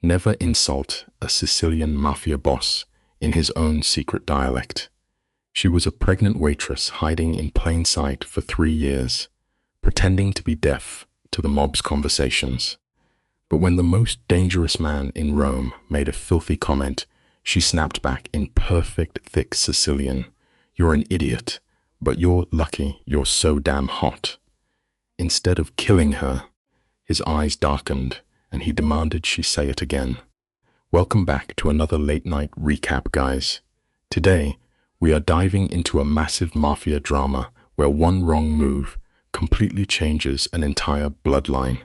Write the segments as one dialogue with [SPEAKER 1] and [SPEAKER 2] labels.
[SPEAKER 1] Never insult a Sicilian mafia boss in his own secret dialect. She was a pregnant waitress hiding in plain sight for 3 years, pretending to be deaf to the mob's conversations. But when the most dangerous man in Rome made a filthy comment, she snapped back in perfect thick Sicilian. "You're an idiot, but you're lucky you're so damn hot." Instead of killing her, his eyes darkened and he demanded she say it again. Welcome back to another late night recap, guys. Today, we are diving into a massive mafia drama where one wrong move completely changes an entire bloodline.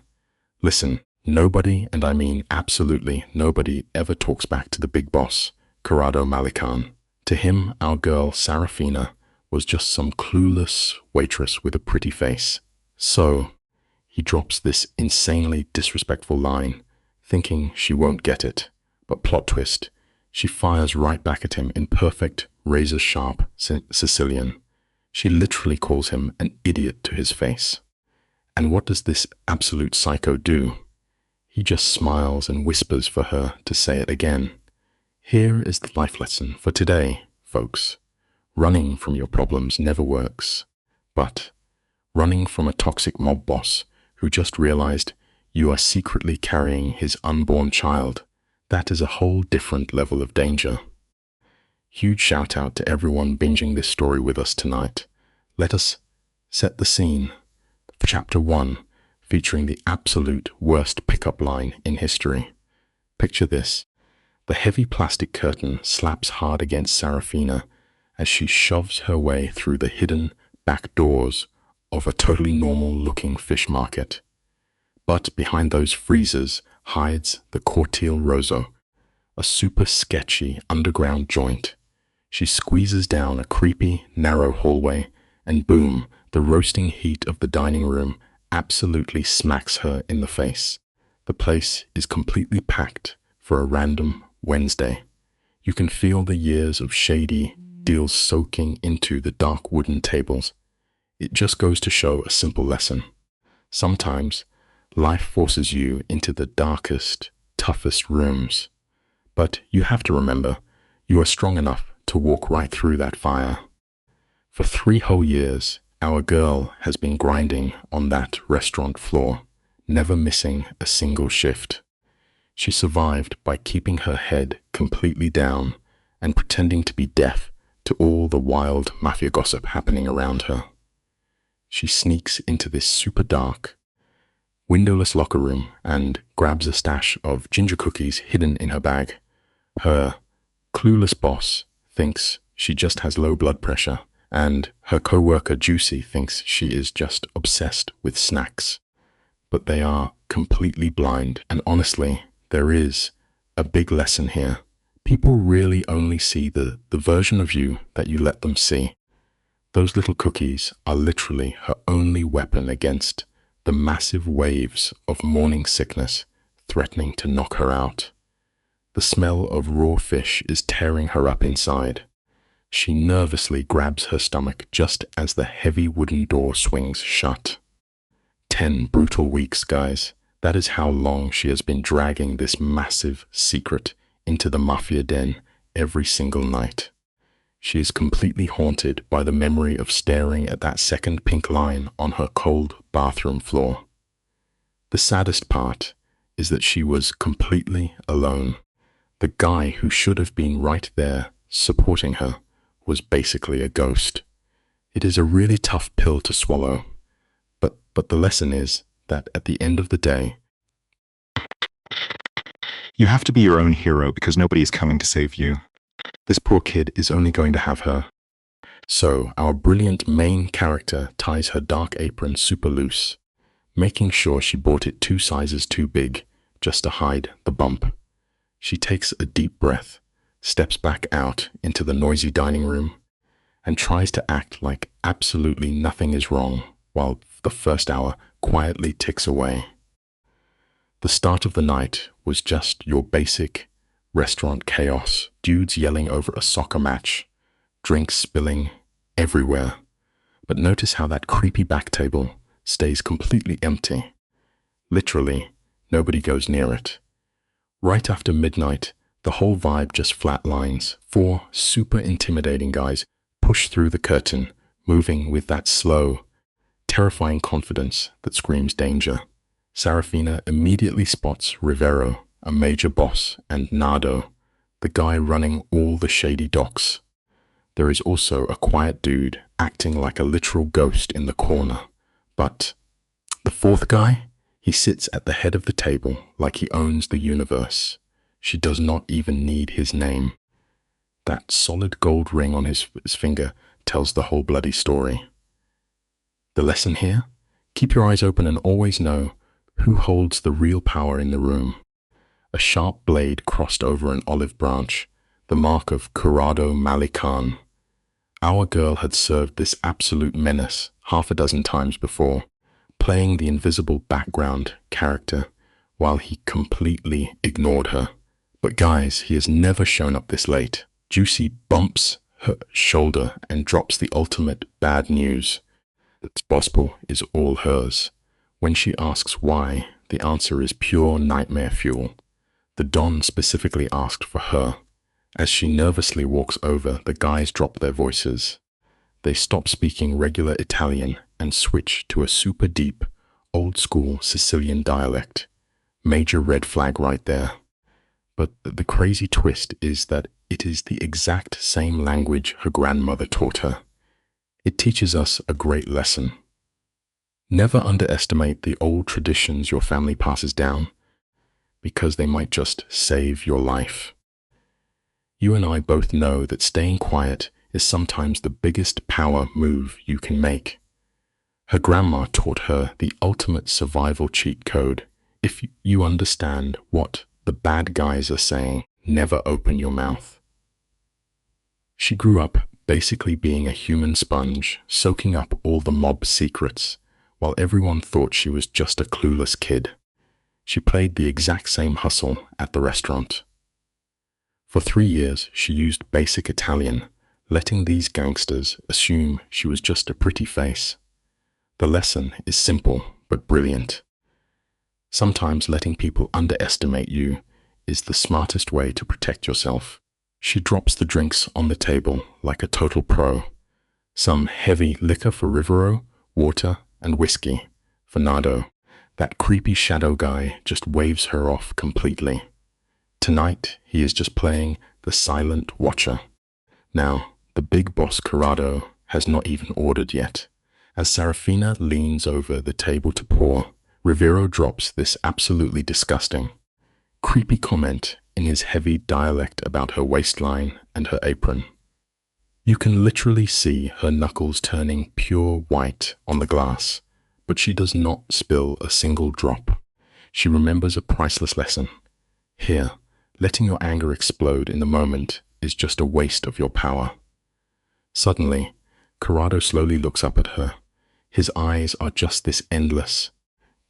[SPEAKER 1] Listen, nobody, and I mean absolutely nobody, ever talks back to the big boss, Corrado Malikan. To him, our girl Sarafina was just some clueless waitress with a pretty face. So, he drops this insanely disrespectful line, thinking she won't get it. But plot twist, she fires right back at him in perfect, razor-sharp Sicilian. She literally calls him an idiot to his face. And what does this absolute psycho do? He just smiles and whispers for her to say it again. Here is the life lesson for today, folks. Running from your problems never works. But running from a toxic mob boss who just realized you are secretly carrying his unborn child, that is a whole different level of danger. Huge shout out to everyone binging this story with us tonight. Let us set the scene. Chapter 1, featuring the absolute worst pickup line in history. Picture this. The heavy plastic curtain slaps hard against Sarafina as she shoves her way through the hidden back doors of a totally normal-looking fish market. But behind those freezers hides the Cortile Rosso, a super sketchy underground joint. She squeezes down a creepy, narrow hallway, and boom, the roasting heat of the dining room absolutely smacks her in the face. The place is completely packed for a random Wednesday. You can feel the years of shady deals soaking into the dark wooden tables. It just goes to show a simple lesson. Sometimes, life forces you into the darkest, toughest rooms. But you have to remember, you are strong enough to walk right through that fire. For 3 whole years, our girl has been grinding on that restaurant floor, never missing a single shift. She survived by keeping her head completely down and pretending to be deaf to all the wild mafia gossip happening around her. She sneaks into this super dark, windowless locker room and grabs a stash of ginger cookies hidden in her bag. Her clueless boss thinks she just has low blood pressure, and her co-worker Juicy thinks she is just obsessed with snacks. But they are completely blind, and honestly, there is a big lesson here. People really only see the version of you that you let them see. Those little cookies are literally her only weapon against the massive waves of morning sickness threatening to knock her out. The smell of raw fish is tearing her up inside. She nervously grabs her stomach just as the heavy wooden door swings shut. 10 brutal weeks, guys. That is how long she has been dragging this massive secret into the mafia den every single night. She is completely haunted by the memory of staring at that second pink line on her cold bathroom floor. The saddest part is that she was completely alone. The guy who should have been right there supporting her was basically a ghost. It is a really tough pill to swallow, but the lesson is that at the end of the day,
[SPEAKER 2] you have to be your own hero because nobody is coming to save you.
[SPEAKER 1] this poor kid is only going to have her. So our brilliant main character ties her dark apron super loose, making sure she bought it 2 sizes too big just to hide the bump. She takes a deep breath, steps back out into the noisy dining room, and tries to act like absolutely nothing is wrong while the first hour quietly ticks away. The start of the night was just your basic restaurant chaos, dudes yelling over a soccer match, drinks spilling everywhere. But notice how that creepy back table stays completely empty. Literally, nobody goes near it. Right after midnight, the whole vibe just flatlines. Four super intimidating guys push through the curtain, moving with that slow, terrifying confidence that screams danger. Sarafina immediately spots Rivero, a major boss, and Nardo, the guy running all the shady docks. There is also a quiet dude acting like a literal ghost in the corner. But the fourth guy, he sits at the head of the table like he owns the universe. She does not even need his name. That solid gold ring on his finger tells the whole bloody story. The lesson here? Keep your eyes open and always know who holds the real power in the room. A sharp blade crossed over an olive branch, the mark of Corrado Malikan. Our girl had served this absolute menace half a dozen times before, playing the invisible background character while he completely ignored her. But guys, he has never shown up this late. Juicy bumps her shoulder and drops the ultimate bad news. That gospel is all hers. When she asks why, the answer is pure nightmare fuel. The Don specifically asked for her. As she nervously walks over, the guys drop their voices. They stop speaking regular Italian and switch to a super deep, old-school Sicilian dialect. Major red flag right there. But the crazy twist is that it is the exact same language her grandmother taught her. It teaches us a great lesson. Never underestimate the old traditions your family passes down, because they might just save your life. You and I both know that staying quiet is sometimes the biggest power move you can make. Her grandma taught her the ultimate survival cheat code. If you understand what the bad guys are saying, never open your mouth. She grew up basically being a human sponge, soaking up all the mob secrets, while everyone thought she was just a clueless kid. She played the exact same hustle at the restaurant. For 3 years, she used basic Italian, letting these gangsters assume she was just a pretty face. The lesson is simple but brilliant. Sometimes letting people underestimate you is the smartest way to protect yourself. She drops the drinks on the table like a total pro. Some heavy liquor for Rivero, water, and whiskey for Nardo. That creepy shadow guy just waves her off completely. Tonight, he is just playing the silent watcher. Now, the big boss Corrado has not even ordered yet. As Sarafina leans over the table to pour, Rivero drops this absolutely disgusting, creepy comment in his heavy dialect about her waistline and her apron. You can literally see her knuckles turning pure white on the glass, but she does not spill a single drop. She remembers a priceless lesson. Here, letting your anger explode in the moment is just a waste of your power. Suddenly, Corrado slowly looks up at her. His eyes are just this endless,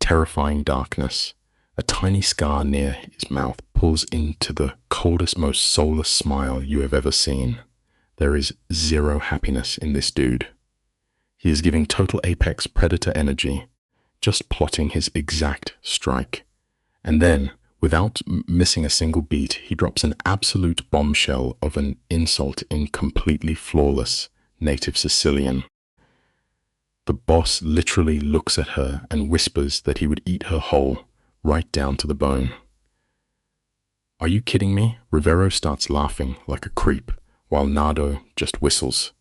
[SPEAKER 1] terrifying darkness. A tiny scar near his mouth pulls into the coldest, most soulless smile you have ever seen. There is zero happiness in this dude. He is giving total apex predator energy, just plotting his exact strike. And then, without missing a single beat, he drops an absolute bombshell of an insult in completely flawless native Sicilian. The boss literally looks at her and whispers that he would eat her whole, right down to the bone. Are you kidding me? Rivero starts laughing like a creep, while Nardo just whistles.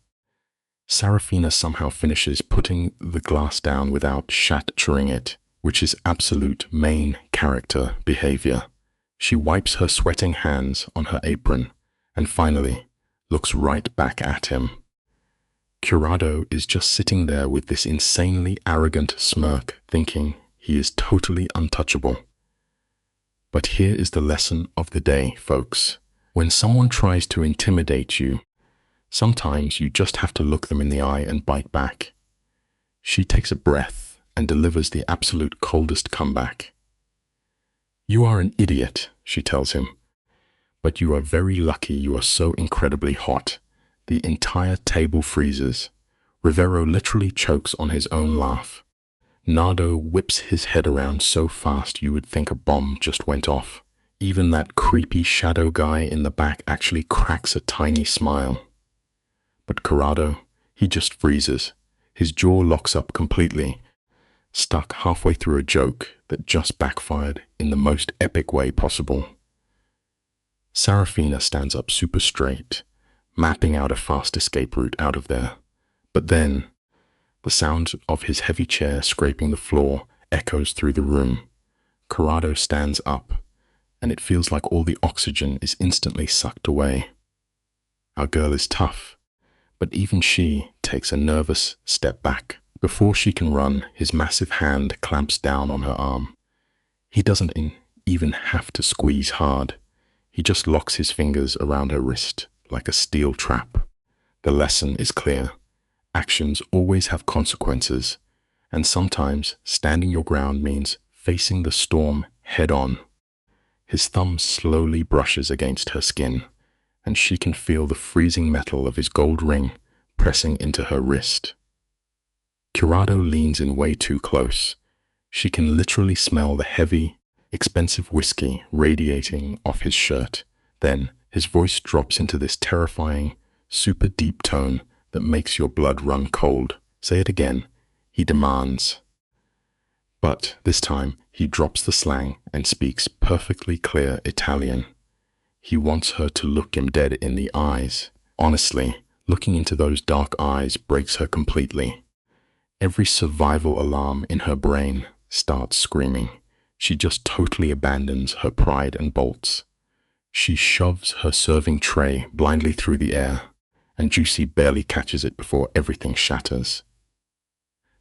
[SPEAKER 1] Sarafina somehow finishes putting the glass down without shattering it, which is absolute main character behavior. She wipes her sweating hands on her apron and finally looks right back at him. Corrado is just sitting there with this insanely arrogant smirk, thinking he is totally untouchable. But here is the lesson of the day, folks. When someone tries to intimidate you, sometimes you just have to look them in the eye and bite back. She takes a breath and delivers the absolute coldest comeback. You are an idiot, she tells him, but you are very lucky you are so incredibly hot. The entire table freezes. Rivero literally chokes on his own laugh. Nardo whips his head around so fast you would think a bomb just went off. Even that creepy shadow guy in the back actually cracks a tiny smile. But Corrado, he just freezes. His jaw locks up completely, stuck halfway through a joke that just backfired in the most epic way possible. Serafina stands up super straight, mapping out a fast escape route out of there. But then, the sound of his heavy chair scraping the floor echoes through the room. Corrado stands up, and it feels like all the oxygen is instantly sucked away. Our girl is tough, but even she takes a nervous step back. Before she can run, his massive hand clamps down on her arm. He doesn't even have to squeeze hard. He just locks his fingers around her wrist like a steel trap. The lesson is clear. Actions always have consequences, and sometimes standing your ground means facing the storm head on. His thumb slowly brushes against her skin, and she can feel the freezing metal of his gold ring pressing into her wrist. Corrado leans in way too close. She can literally smell the heavy, expensive whiskey radiating off his shirt. Then his voice drops into this terrifying, super deep tone that makes your blood run cold. Say it again, he demands. But this time, he drops the slang and speaks perfectly clear Italian. He wants her to look him dead in the eyes. Honestly, looking into those dark eyes breaks her completely. Every survival alarm in her brain starts screaming. She just totally abandons her pride and bolts. She shoves her serving tray blindly through the air, and Juicy barely catches it before everything shatters.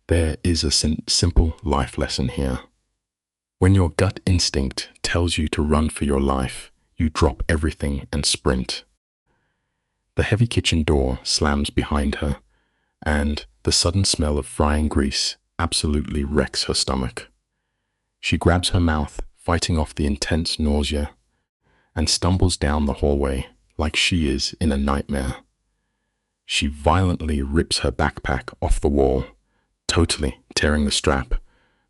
[SPEAKER 1] There is a simple life lesson here. When your gut instinct tells you to run for your life, you drop everything and sprint. The heavy kitchen door slams behind her, and the sudden smell of frying grease absolutely wrecks her stomach. She grabs her mouth, fighting off the intense nausea, and stumbles down the hallway like she is in a nightmare. She violently rips her backpack off the wall, totally tearing the strap,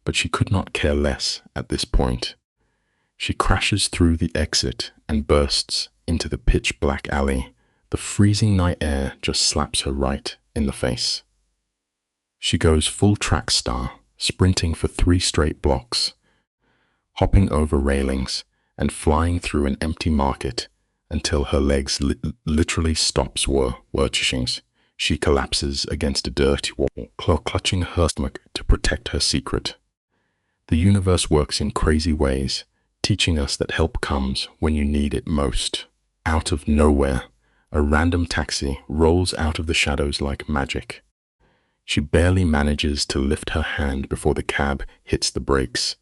[SPEAKER 1] but she could not care less at this point. She crashes through the exit and bursts into the pitch-black alley. The freezing night air just slaps her right in the face. She goes full track star, sprinting for 3 straight blocks, hopping over railings and flying through an empty market until her legs literally stops working. She collapses against a dirty wall, clutching her stomach to protect her secret. The universe works in crazy ways, teaching us that help comes when you need it most. Out of nowhere, a random taxi rolls out of the shadows like magic. She barely manages to lift her hand before the cab hits the brakes.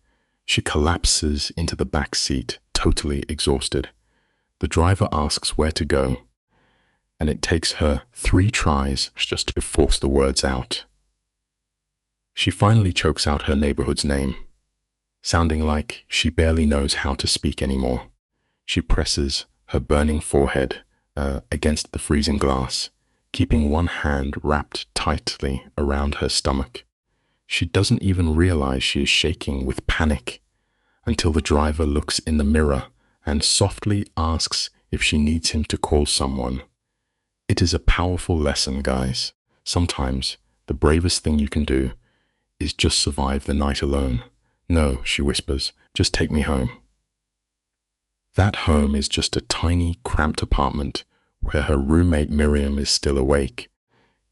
[SPEAKER 1] She collapses into the back seat, totally exhausted. The driver asks where to go, and it takes her 3 tries just to force the words out. She finally chokes out her neighborhood's name, sounding like she barely knows how to speak anymore. She presses her burning forehead against the freezing glass, keeping one hand wrapped tightly around her stomach. She doesn't even realize she is shaking with panic until the driver looks in the mirror and softly asks if she needs him to call someone. It is a powerful lesson, guys. Sometimes the bravest thing you can do is just survive the night alone. No, she whispers, just take me home. That home is just a tiny, cramped apartment where her roommate Miriam is still awake,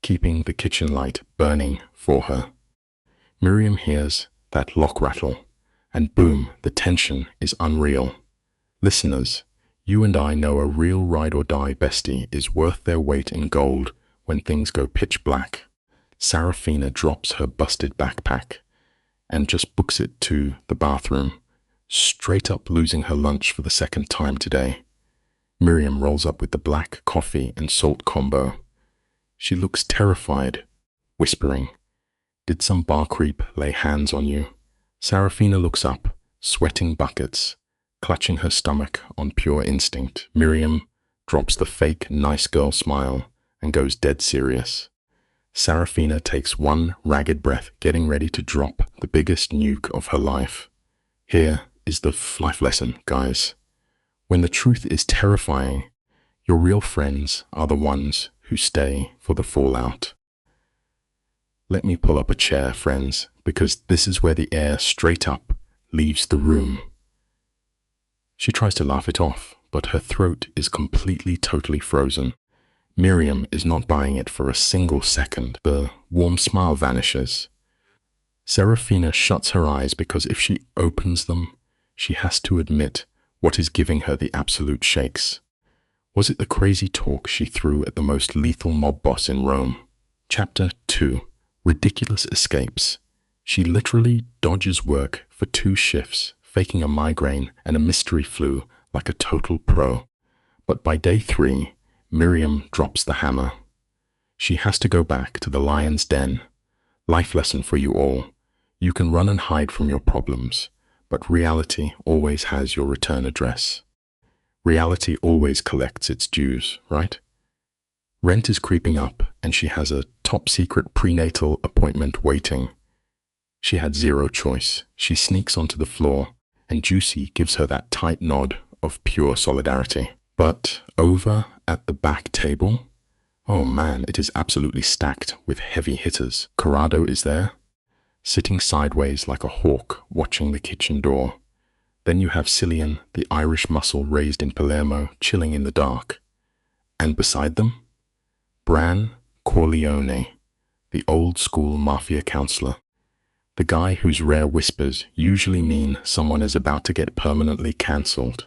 [SPEAKER 1] keeping the kitchen light burning for her. Miriam hears that lock rattle, and boom, the tension is unreal. Listeners, you and I know a real ride-or-die bestie is worth their weight in gold when things go pitch black. Serafina drops her busted backpack and just books it to the bathroom, straight up losing her lunch for the 2nd time today. Miriam rolls up with the black coffee and salt combo. She looks terrified, whispering, "Did some bar creep lay hands on you?" Serafina looks up, sweating buckets, clutching her stomach on pure instinct. Miriam drops the fake nice girl smile and goes dead serious. Serafina takes one ragged breath, getting ready to drop the biggest nuke of her life. Here is the life lesson, guys. When the truth is terrifying, your real friends are the ones who stay for the fallout. Let me pull up a chair, friends, because this is where the air straight up leaves the room. She tries to laugh it off, but her throat is completely, totally frozen. Miriam is not buying it for a single second. The warm smile vanishes. Serafina shuts her eyes because if she opens them, she has to admit what is giving her the absolute shakes. Was it the crazy talk she threw at the most lethal mob boss in Rome? Chapter 2. Ridiculous escapes. She literally dodges work for 2 shifts, faking a migraine and a mystery flu like a total pro. But by day 3, Miriam drops the hammer. She has to go back to the lion's den. Life lesson for you all. You can run and hide from your problems, but reality always has your return address. Reality always collects its dues, right? Rent is creeping up, and she has a top-secret prenatal appointment waiting. She had zero choice. She sneaks onto the floor, and Juicy gives her that tight nod of pure solidarity. But over at the back table, oh man, it is absolutely stacked with heavy hitters. Corrado is there, sitting sideways like a hawk watching the kitchen door. Then you have Sicilian, the Irish muscle raised in Palermo, chilling in the dark. And beside them, Bran Corleone, the old-school Mafia counselor. The guy whose rare whispers usually mean someone is about to get permanently cancelled.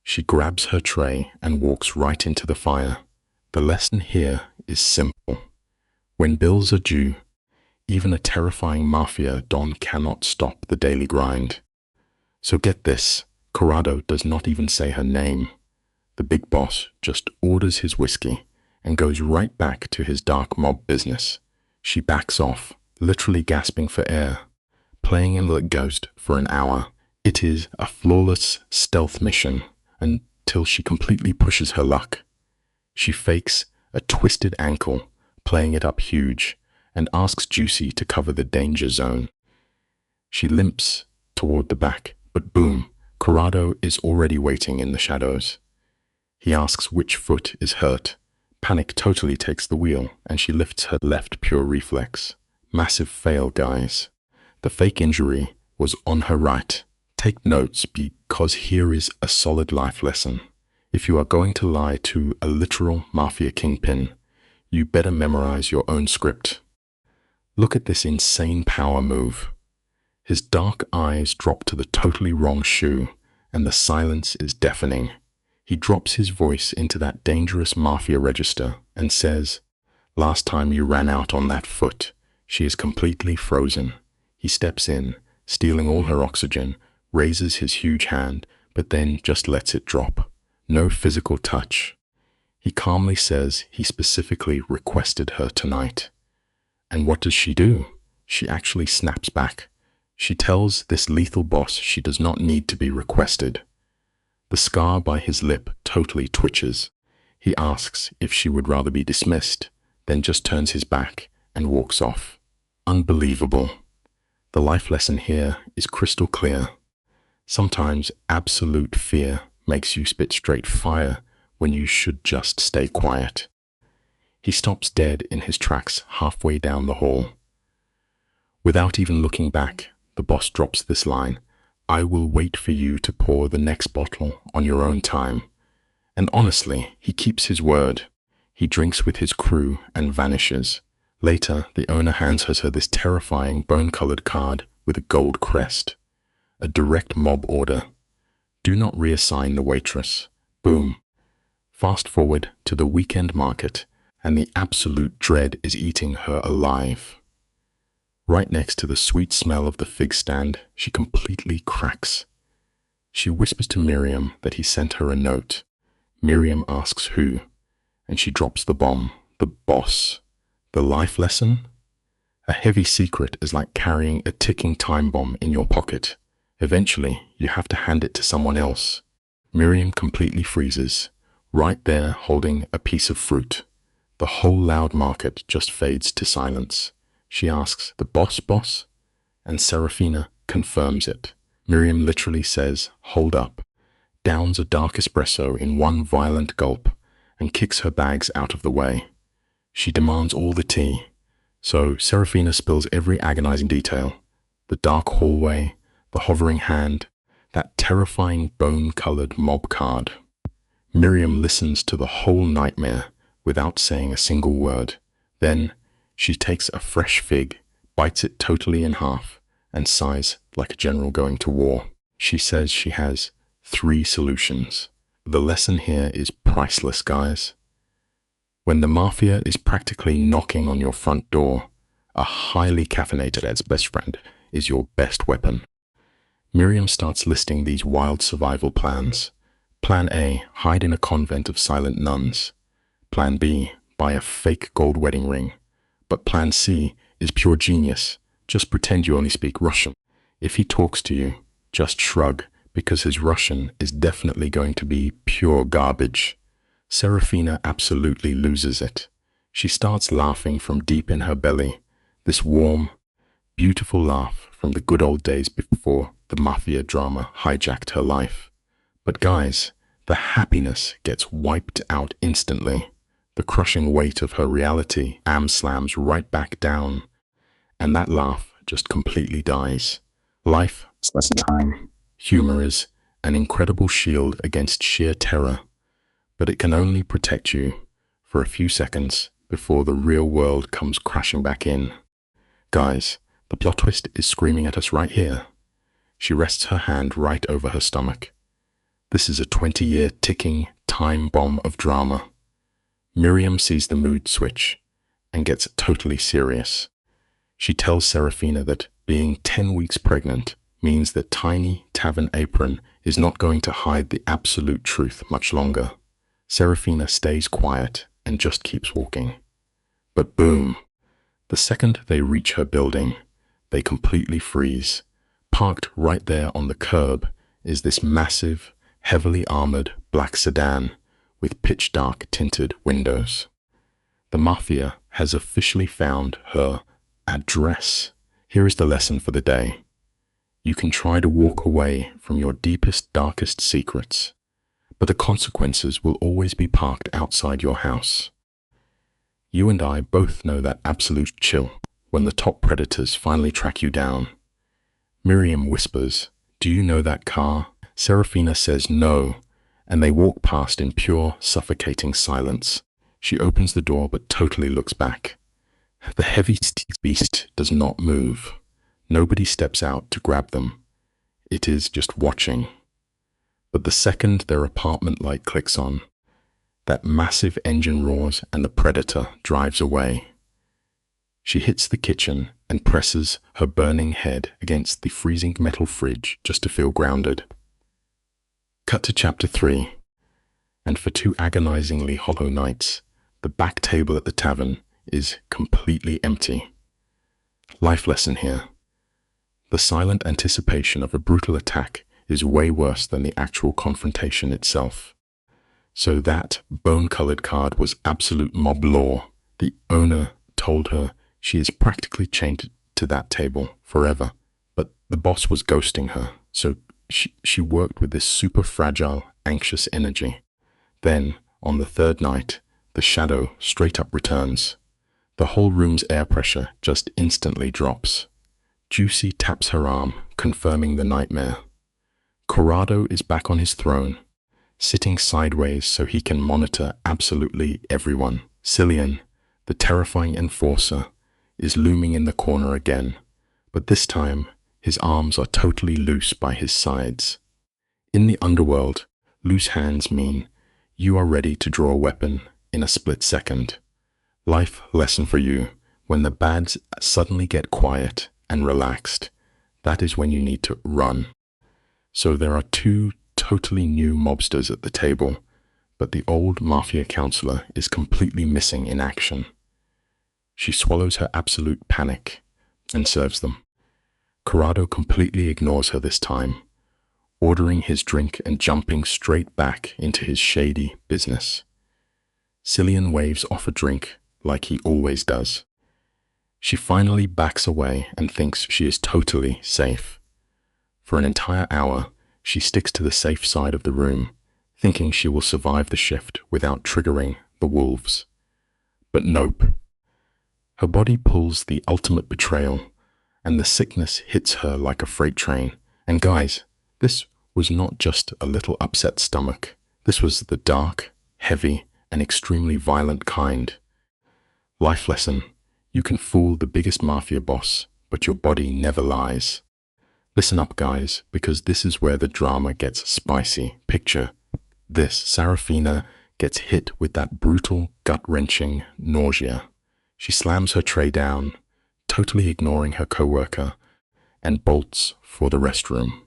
[SPEAKER 1] She grabs her tray and walks right into the fire. The lesson here is simple. When bills are due, even a terrifying Mafia don cannot stop the daily grind. So get this, Corrado does not even say her name. The big boss just orders his whiskey and goes right back to his dark mob business. She backs off, literally gasping for air, playing in the ghost for an hour. It is a flawless stealth mission until she completely pushes her luck. She fakes a twisted ankle, playing it up huge, and asks Juicy to cover the danger zone. She limps toward the back, but boom, Corrado is already waiting in the shadows. He asks which foot is hurt. Panic totally takes the wheel, and she lifts her left pure reflex. Massive fail, guys. The fake injury was on her right. Take notes, because here is a solid life lesson. If you are going to lie to a literal Mafia kingpin, you better memorize your own script. Look at this insane power move. His dark eyes drop to the totally wrong shoe, and the silence is deafening. He drops his voice into that dangerous Mafia register and says, "Last time you ran out on that foot, she is completely frozen." He steps in, stealing all her oxygen, raises his huge hand, but then just lets it drop. No physical touch. He calmly says he specifically requested her tonight. And what does she do? She actually snaps back. She tells this lethal boss she does not need to be requested. The scar by his lip totally twitches. He asks if she would rather be dismissed, then just turns his back and walks off. Unbelievable. The life lesson here is crystal clear. Sometimes absolute fear makes you spit straight fire when you should just stay quiet. He stops dead in his tracks halfway down the hall. Without even looking back, the boss drops this line, "I will wait for you to pour the next bottle on your own time." And honestly, he keeps his word. He drinks with his crew and vanishes. Later, the owner hands her this terrifying bone-colored card with a gold crest. A direct mob order. Do not reassign the waitress. Boom. Fast forward to the weekend market, and the absolute dread is eating her alive. Right next to the sweet smell of the fig stand, she completely cracks. She whispers to Miriam that he sent her a note. Miriam asks who, and she drops the bomb. The boss. The life lesson? A heavy secret is like carrying a ticking time bomb in your pocket. Eventually, you have to hand it to someone else. Miriam completely freezes, right there holding a piece of fruit. The whole loud market just fades to silence. She asks, "The boss?" And Serafina confirms it. Miriam literally says, "Hold up. downs a dark espresso in one violent gulp, and kicks her bags out of the way. She demands all the tea, so Serafina spills every agonizing detail: the dark hallway, the hovering hand, that terrifying bone-colored mob card. Miriam listens to the whole nightmare without saying a single word. Then she takes a fresh fig, bites it totally in half, and sighs like a general going to war. She says she has 3 solutions. The lesson here is priceless, guys. When the Mafia is practically knocking on your front door, a highly caffeinated Ed's best friend is your best weapon. Miriam starts listing these wild survival plans. Plan A, hide in a convent of silent nuns. Plan B, buy a fake gold wedding ring. But Plan C is pure genius. Just pretend you only speak Russian. If he talks to you, just shrug, because his Russian is definitely going to be pure garbage. Serafina absolutely loses it. She starts laughing from deep in her belly, this warm, beautiful laugh from the good old days before the Mafia drama hijacked her life. But guys, the happiness gets wiped out instantly. The crushing weight of her reality slams right back down, and that laugh just completely dies. Life is less time. Humor is an incredible shield against sheer terror, but it can only protect you for a few seconds before the real world comes crashing back in. Guys, the plot twist is screaming at us right here. She rests her hand right over her stomach. This is a 20-year ticking time bomb of drama. Miriam sees the mood switch and gets totally serious. She tells Serafina that being 10 weeks pregnant means that tiny tavern apron is not going to hide the absolute truth much longer. Serafina stays quiet and just keeps walking. But boom! The second they reach her building, they completely freeze. Parked right there on the curb is this massive, heavily armored black sedan with pitch-dark tinted windows. The Mafia has officially found her address. Here is the lesson for the day. You can try to walk away from your deepest, darkest secrets, but the consequences will always be parked outside your house. You and I both know that absolute chill when the top predators finally track you down. Miriam whispers, "Do you know that car?" Serafina says no, and they walk past in pure, suffocating silence. She opens the door but totally looks back. The heavy beast does not move. Nobody steps out to grab them. It is just watching. But the second their apartment light clicks on, that massive engine roars and the predator drives away. She hits the kitchen and presses her burning head against the freezing metal fridge just to feel grounded. Cut to chapter 3. And for 2 agonizingly hollow nights, the back table at the tavern is completely empty. Life lesson here. The silent anticipation of a brutal attack is way worse than the actual confrontation itself. So that bone-colored card was absolute mob law. The owner told her she is practically chained to that table forever. But the boss was ghosting her, so she worked with this super fragile, anxious energy. Then, on the 3rd night, the shadow straight up returns. The whole room's air pressure just instantly drops. Juicy taps her arm, confirming the nightmare. Corrado is back on his throne, sitting sideways so he can monitor absolutely everyone. Sicilian, the terrifying enforcer, is looming in the corner again, but this time his arms are totally loose by his sides. In the underworld, loose hands mean you are ready to draw a weapon in a split second. Life lesson for you: when the bads suddenly get quiet and relaxed, that is when you need to run. So there are 2 totally new mobsters at the table, but the old Mafia counselor is completely missing in action. She swallows her absolute panic and serves them. Corrado completely ignores her this time, ordering his drink and jumping straight back into his shady business. Sicilian waves off a drink like he always does. She finally backs away and thinks she is totally safe. For an entire hour, She sticks to the safe side of the room, thinking she will survive the shift without triggering the wolves. But nope. Her body pulls the ultimate betrayal, and the sickness hits her like a freight train. And guys, this was not just a little upset stomach. This was the dark, heavy, and extremely violent kind. Life lesson: you can fool the biggest mafia boss, but your body never lies. Listen up, guys, because this is where the drama gets spicy. Picture this: Serafina gets hit with that brutal, gut-wrenching nausea. She slams her tray down, totally ignoring her coworker, and bolts for the restroom.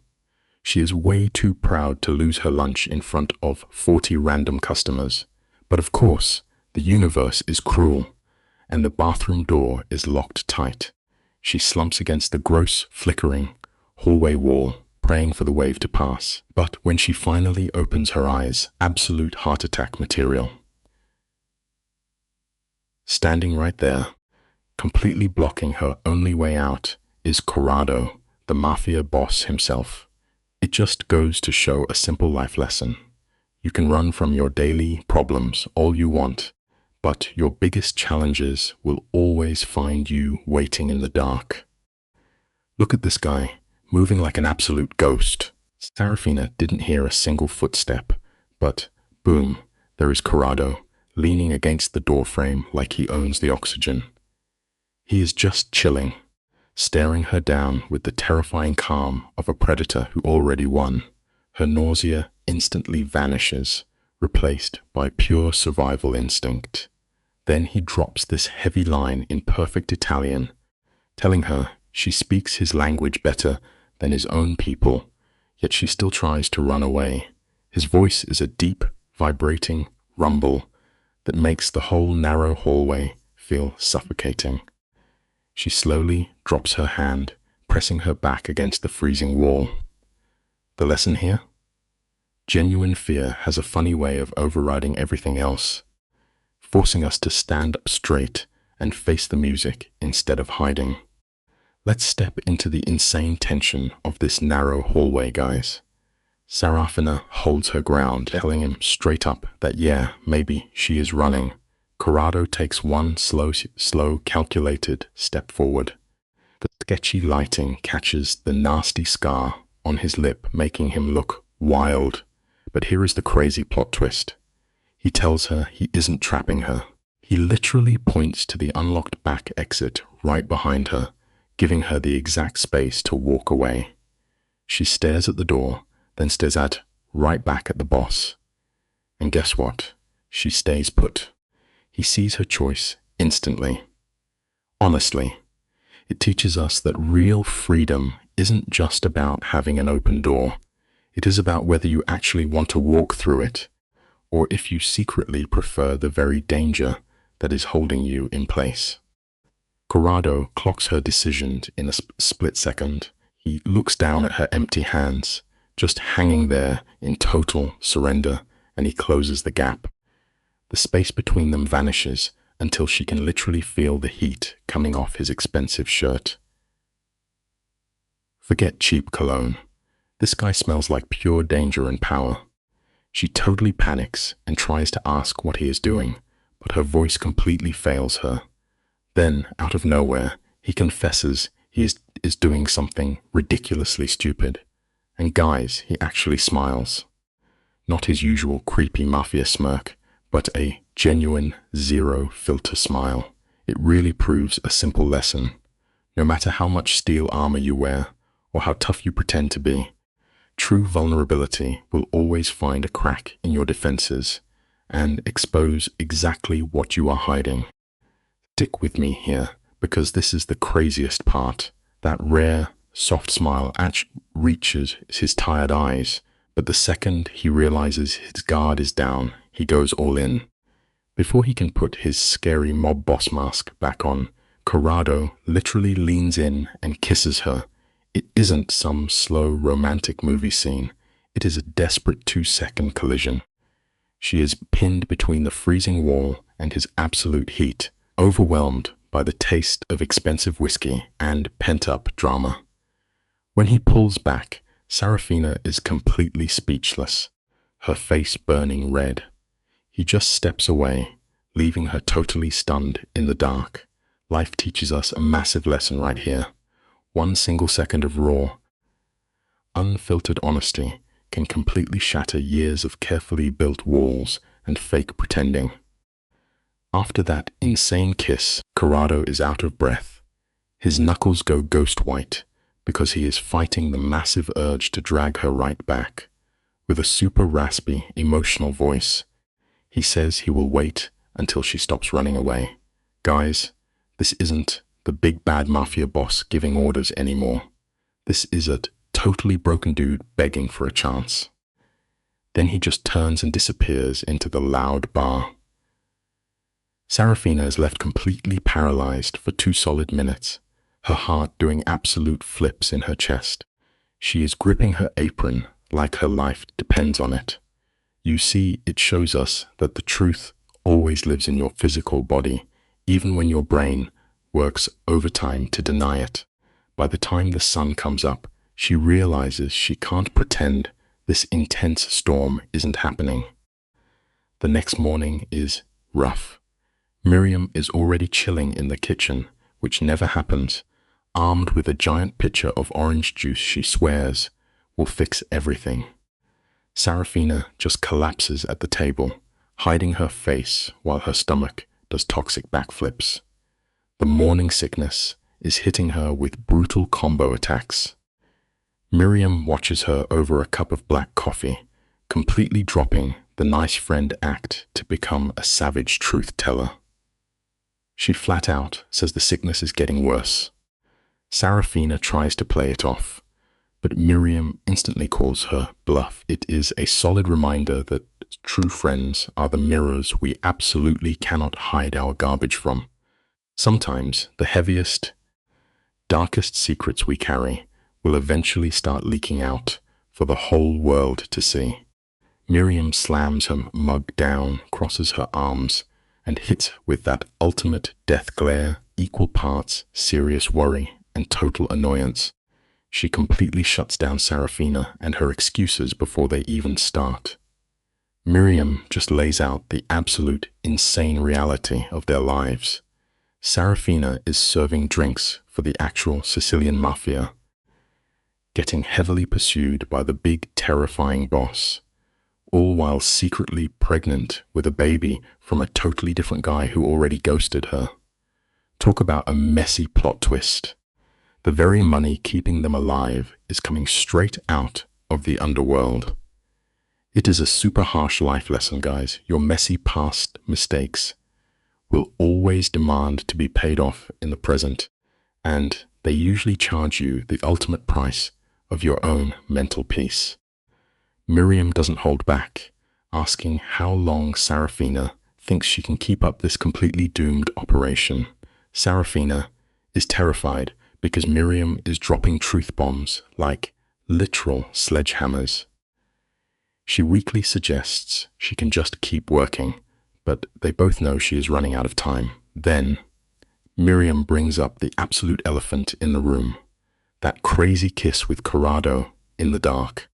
[SPEAKER 1] She is way too proud to lose her lunch in front of 40 random customers. But of course, the universe is cruel, and the bathroom door is locked tight. She slumps against the gross, flickering hallway wall, praying for the wave to pass. But when she finally opens her eyes, absolute heart attack material. Standing right there, completely blocking her only way out, is Corrado, the mafia boss himself. It just goes to show a simple life lesson. You can run from your daily problems all you want, but your biggest challenges will always find you waiting in the dark. Look at this guy, moving like an absolute ghost. Serafina didn't hear a single footstep, but boom, there is Corrado, leaning against the doorframe like he owns the oxygen. He is just chilling, staring her down with the terrifying calm of a predator who already won. Her nausea instantly vanishes, replaced by pure survival instinct. Then he drops this heavy line in perfect Italian, telling her she speaks his language better than his own people, yet she still tries to run away. His voice is a deep, vibrating rumble that makes the whole narrow hallway feel suffocating. She slowly drops her hand, pressing her back against the freezing wall. The lesson here? Genuine fear has a funny way of overriding everything else, forcing us to stand up straight and face the music instead of hiding. Let's step into the insane tension of this narrow hallway, guys. Serafina holds her ground, telling him straight up that yeah, maybe she is running. Corrado takes one slow, calculated step forward. The sketchy lighting catches the nasty scar on his lip, making him look wild. But here is the crazy plot twist. He tells her he isn't trapping her. He literally points to the unlocked back exit right behind her, giving her the exact space to walk away. She stares at the door, then stares right back at the boss. And guess what? She stays put. He sees her choice instantly. Honestly, it teaches us that real freedom isn't just about having an open door. It is about whether you actually want to walk through it, or if you secretly prefer the very danger that is holding you in place. Corrado clocks her decision in a split second. He looks down at her empty hands, just hanging there in total surrender, and he closes the gap. The space between them vanishes until she can literally feel the heat coming off his expensive shirt. Forget cheap cologne. This guy smells like pure danger and power. She totally panics and tries to ask what he is doing, but her voice completely fails her. Then, out of nowhere, he confesses he is doing something ridiculously stupid. And guys, he actually smiles. Not his usual creepy mafia smirk, but a genuine zero-filter smile. It really proves a simple lesson. No matter how much steel armor you wear, or how tough you pretend to be, true vulnerability will always find a crack in your defenses and expose exactly what you are hiding. Stick with me here, because this is the craziest part. That rare, soft smile reaches his tired eyes, but the second he realizes his guard is down, he goes all in. Before he can put his scary mob boss mask back on, Corrado literally leans in and kisses her. It isn't some slow romantic movie scene. It is a desperate 2-second collision. She is pinned between the freezing wall and his absolute heat, overwhelmed by the taste of expensive whiskey and pent-up drama. When he pulls back, Serafina is completely speechless, her face burning red. He just steps away, leaving her totally stunned in the dark. Life teaches us a massive lesson right here. 1 second of raw, unfiltered honesty can completely shatter years of carefully built walls and fake pretending. After that insane kiss, Corrado is out of breath. His knuckles go ghost white because he is fighting the massive urge to drag her right back. With a super raspy, emotional voice, he says he will wait until she stops running away. Guys, this isn't the big bad mafia boss giving orders anymore. This is a totally broken dude begging for a chance. Then he just turns and disappears into the loud bar. Serafina is left completely paralyzed for 2 solid minutes, her heart doing absolute flips in her chest. She is gripping her apron like her life depends on it. You see, it shows us that the truth always lives in your physical body, even when your brain works overtime to deny it. By the time the sun comes up, she realizes she can't pretend this intense storm isn't happening. The next morning is rough. Miriam is already chilling in the kitchen, which never happens, armed with a giant pitcher of orange juice she swears will fix everything. Serafina just collapses at the table, hiding her face while her stomach does toxic backflips. The morning sickness is hitting her with brutal combo attacks. Miriam watches her over a cup of black coffee, completely dropping the nice friend act to become a savage truth teller. She flat out says the sickness is getting worse. Serafina tries to play it off, but Miriam instantly calls her bluff. It is a solid reminder that true friends are the mirrors we absolutely cannot hide our garbage from. Sometimes the heaviest, darkest secrets we carry will eventually start leaking out for the whole world to see. Miriam slams her mug down, crosses her arms, and hits with that ultimate death glare, equal parts serious worry and total annoyance. She completely shuts down Serafina and her excuses before they even start. Miriam just lays out the absolute insane reality of their lives. Serafina is serving drinks for the actual Sicilian Mafia, getting heavily pursued by the big terrifying boss, all while secretly pregnant with a baby from a totally different guy who already ghosted her. Talk about a messy plot twist. The very money keeping them alive is coming straight out of the underworld. It is a super harsh life lesson, guys. Your messy past mistakes will always demand to be paid off in the present, and they usually charge you the ultimate price of your own mental peace. Miriam doesn't hold back, asking how long Serafina thinks she can keep up this completely doomed operation. Serafina is terrified because Miriam is dropping truth bombs like literal sledgehammers. She weakly suggests she can just keep working, but they both know she is running out of time. Then, Miriam brings up the absolute elephant in the room, that crazy kiss with Corrado in the dark.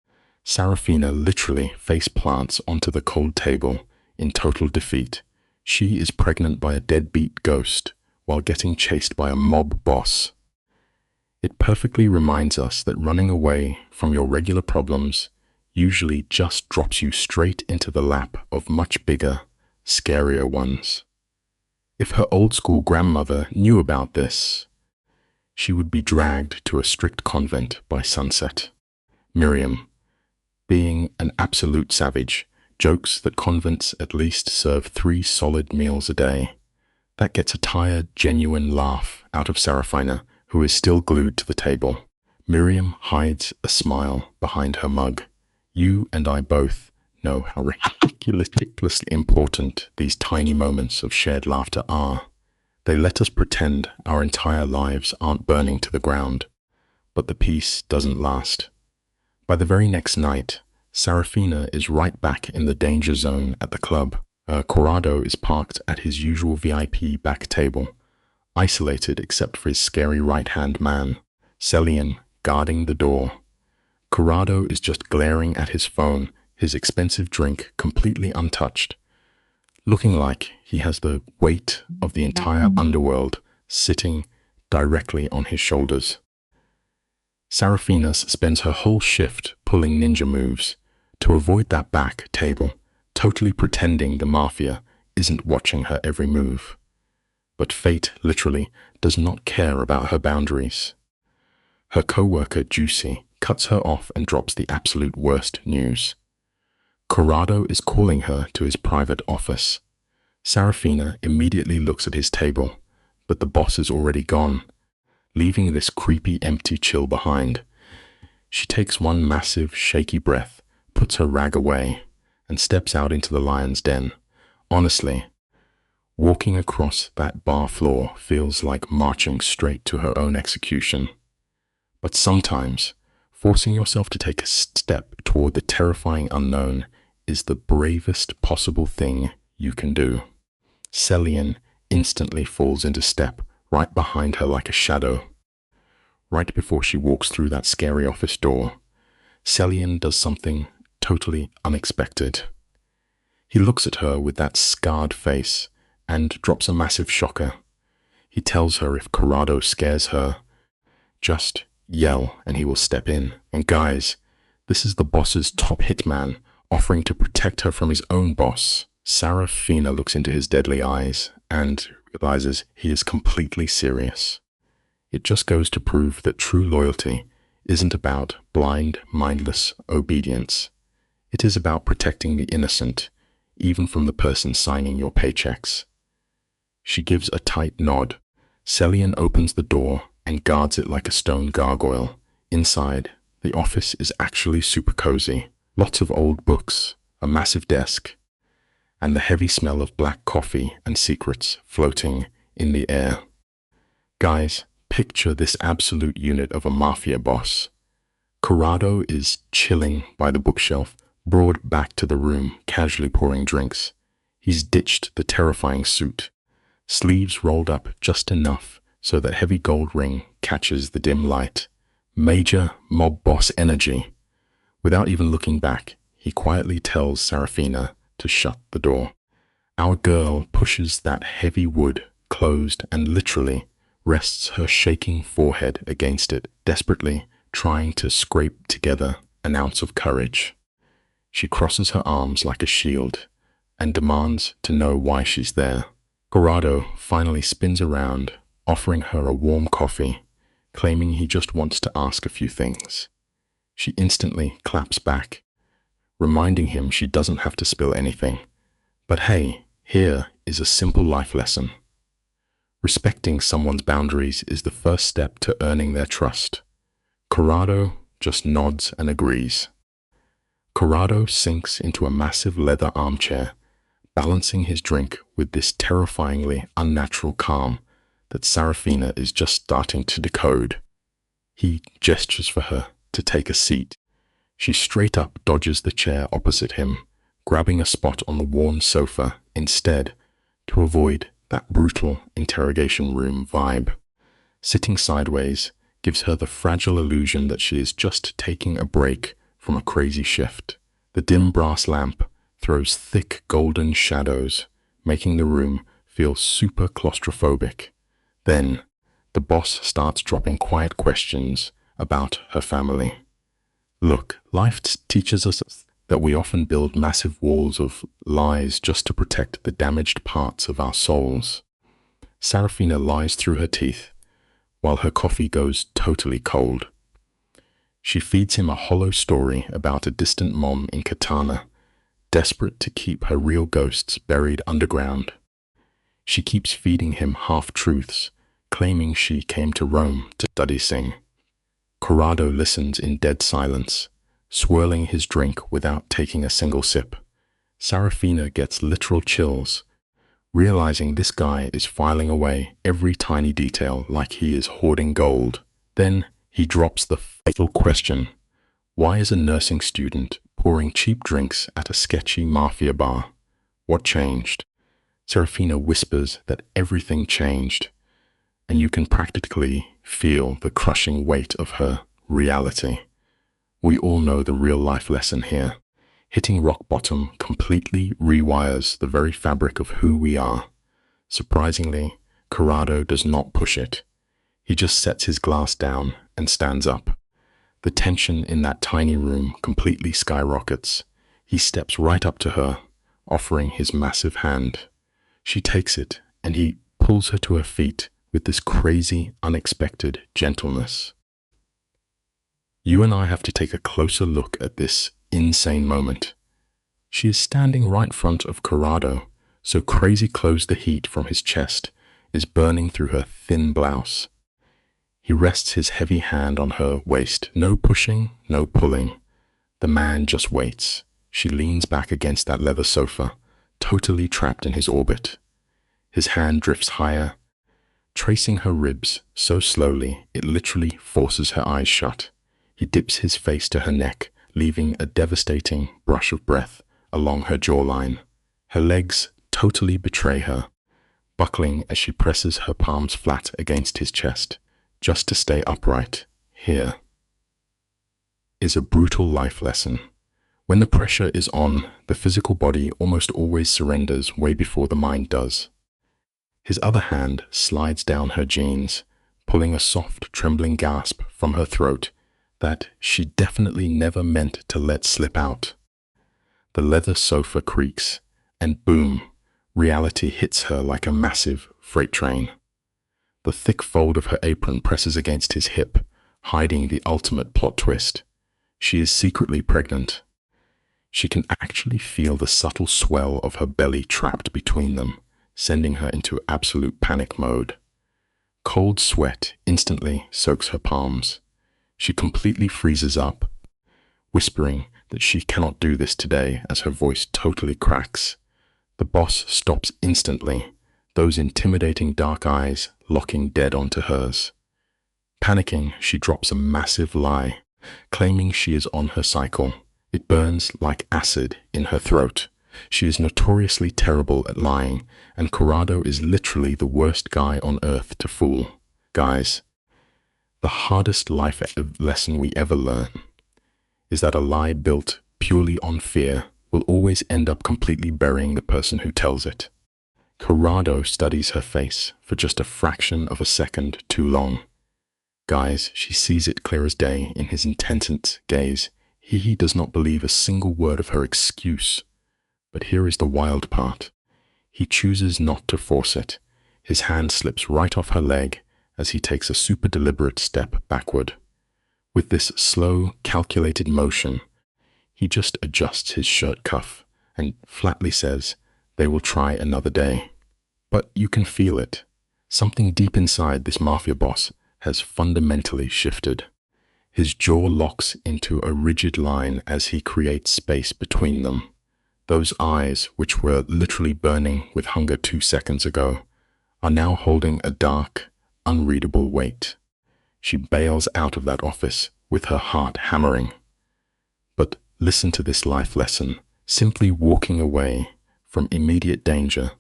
[SPEAKER 1] Serafina literally face plants onto the cold table in total defeat. She is pregnant by a deadbeat ghost while getting chased by a mob boss. It perfectly reminds us that running away from your regular problems usually just drops you straight into the lap of much bigger, scarier ones. If her old-school grandmother knew about this, she would be dragged to a strict convent by sunset. Miriam, being an absolute savage, jokes that convents at least serve 3 solid meals a day. That gets a tired, genuine laugh out of Serafina, who is still glued to the table. Miriam hides a smile behind her mug. You and I both know how ridiculously important these tiny moments of shared laughter are. They let us pretend our entire lives aren't burning to the ground, but the peace doesn't last. By the very next night, Serafina is right back in the danger zone at the club. Corrado is parked at his usual VIP back table, isolated except for his scary right-hand man, Sicilian, guarding the door. Corrado is just glaring at his phone, his expensive drink completely untouched, looking like he has the weight of the entire underworld sitting directly on his shoulders. Serafina spends her whole shift pulling ninja moves to avoid that back table, totally pretending the Mafia isn't watching her every move. But fate literally does not care about her boundaries. Her co-worker, Juicy, cuts her off and drops the absolute worst news. Corrado is calling her to his private office. Serafina immediately looks at his table, but the boss is already gone, leaving this creepy empty chill behind. She takes one massive, shaky breath, puts her rag away, and steps out into the lion's den. Honestly, walking across that bar floor feels like marching straight to her own execution. But sometimes, forcing yourself to take a step toward the terrifying unknown is the bravest possible thing you can do. Sicilian instantly falls into step right behind her like a shadow. Right before she walks through that scary office door, Sicilian does something totally unexpected. He looks at her with that scarred face and drops a massive shocker. He tells her if Corrado scares her, just yell and he will step in. And guys, this is the boss's top hitman offering to protect her from his own boss. Serafina looks into his deadly eyes and realizes he is completely serious. It just goes to prove that true loyalty isn't about blind, mindless obedience. It is about protecting the innocent, even from the person signing your paychecks. She gives a tight nod. Sicilian opens the door and guards it like a stone gargoyle. Inside, the office is actually super cozy. Lots of old books, a massive desk, and the heavy smell of black coffee and secrets floating in the air. Guys, picture this absolute unit of a mafia boss. Corrado is chilling by the bookshelf, brought back to the room, casually pouring drinks. He's ditched the terrifying suit, sleeves rolled up just enough so that heavy gold ring catches the dim light. Major mob boss energy. Without even looking back, he quietly tells Serafina to shut the door. Our girl pushes that heavy wood closed and literally rests her shaking forehead against it, desperately trying to scrape together an ounce of courage. She crosses her arms like a shield and demands to know why she's there. Corrado finally spins around, offering her a warm coffee, claiming he just wants to ask a few things. She instantly claps back, reminding him she doesn't have to spill anything. But hey, here is a simple life lesson. Respecting someone's boundaries is the first step to earning their trust. Corrado just nods and agrees. Corrado sinks into a massive leather armchair, balancing his drink with this terrifyingly unnatural calm that Serafina is just starting to decode. He gestures for her to take a seat. She straight up dodges the chair opposite him, grabbing a spot on the worn sofa instead to avoid that brutal interrogation room vibe. Sitting sideways gives her the fragile illusion that she is just taking a break from a crazy shift. The dim brass lamp throws thick golden shadows, making the room feel super claustrophobic. Then, the boss starts dropping quiet questions about her family. Look, life teaches us that we often build massive walls of lies just to protect the damaged parts of our souls. Serafina lies through her teeth, while her coffee goes totally cold. She feeds him a hollow story about a distant mom in Katana, desperate to keep her real ghosts buried underground. She keeps feeding him half-truths, claiming she came to Rome to study sing. Corrado listens in dead silence, swirling his drink without taking a single sip. Serafina gets literal chills, realizing this guy is filing away every tiny detail like he is hoarding gold. Then he drops the fatal question: why is a nursing student pouring cheap drinks at a sketchy mafia bar? What changed? Serafina whispers that everything changed, and you can practically feel the crushing weight of her reality. We all know the real-life lesson here. Hitting rock bottom completely rewires the very fabric of who we are. Surprisingly, Corrado does not push it. He just sets his glass down and stands up. The tension in that tiny room completely skyrockets. He steps right up to her, offering his massive hand. She takes it, and he pulls her to her feet with this crazy, unexpected gentleness. You and I have to take a closer look at this insane moment. She is standing right in front of Corrado, so crazy close the heat from his chest is burning through her thin blouse. He rests his heavy hand on her waist. No pushing, no pulling. The man just waits. She leans back against that leather sofa, totally trapped in his orbit. His hand drifts higher, tracing her ribs so slowly it literally forces her eyes shut. He dips his face to her neck, leaving a devastating brush of breath along her jawline. Her legs totally betray her, buckling as she presses her palms flat against his chest, just to stay upright. Here is a brutal life lesson. When the pressure is on, the physical body almost always surrenders way before the mind does. His other hand slides down her jeans, pulling a soft, trembling gasp from her throat that she definitely never meant to let slip out. The leather sofa creaks, and boom, reality hits her like a massive freight train. The thick fold of her apron presses against his hip, hiding the ultimate plot twist. She is secretly pregnant. She can actually feel the subtle swell of her belly trapped between them, sending her into absolute panic mode. Cold sweat instantly soaks her palms. She completely freezes up, whispering that she cannot do this today as her voice totally cracks. The boss stops instantly, those intimidating dark eyes locking dead onto hers. Panicking, she drops a massive lie, claiming she is on her cycle. It burns like acid in her throat. She is notoriously terrible at lying, and Corrado is literally the worst guy on earth to fool. Guys, the hardest life lesson we ever learn is that a lie built purely on fear will always end up completely burying the person who tells it. Corrado studies her face for just a fraction of a second too long. Guys, she sees it clear as day in his intense gaze. He does not believe a single word of her excuse. But here is the wild part. He chooses not to force it. His hand slips right off her leg as he takes a super deliberate step backward. With this slow, calculated motion, he just adjusts his shirt cuff and flatly says, "They will try another day." But you can feel it. Something deep inside this mafia boss has fundamentally shifted. His jaw locks into a rigid line as he creates space between them. Those eyes, which were literally burning with hunger 2 seconds ago, are now holding a dark, unreadable weight. She bails out of that office with her heart hammering. But listen to this life lesson. Simply walking away from immediate danger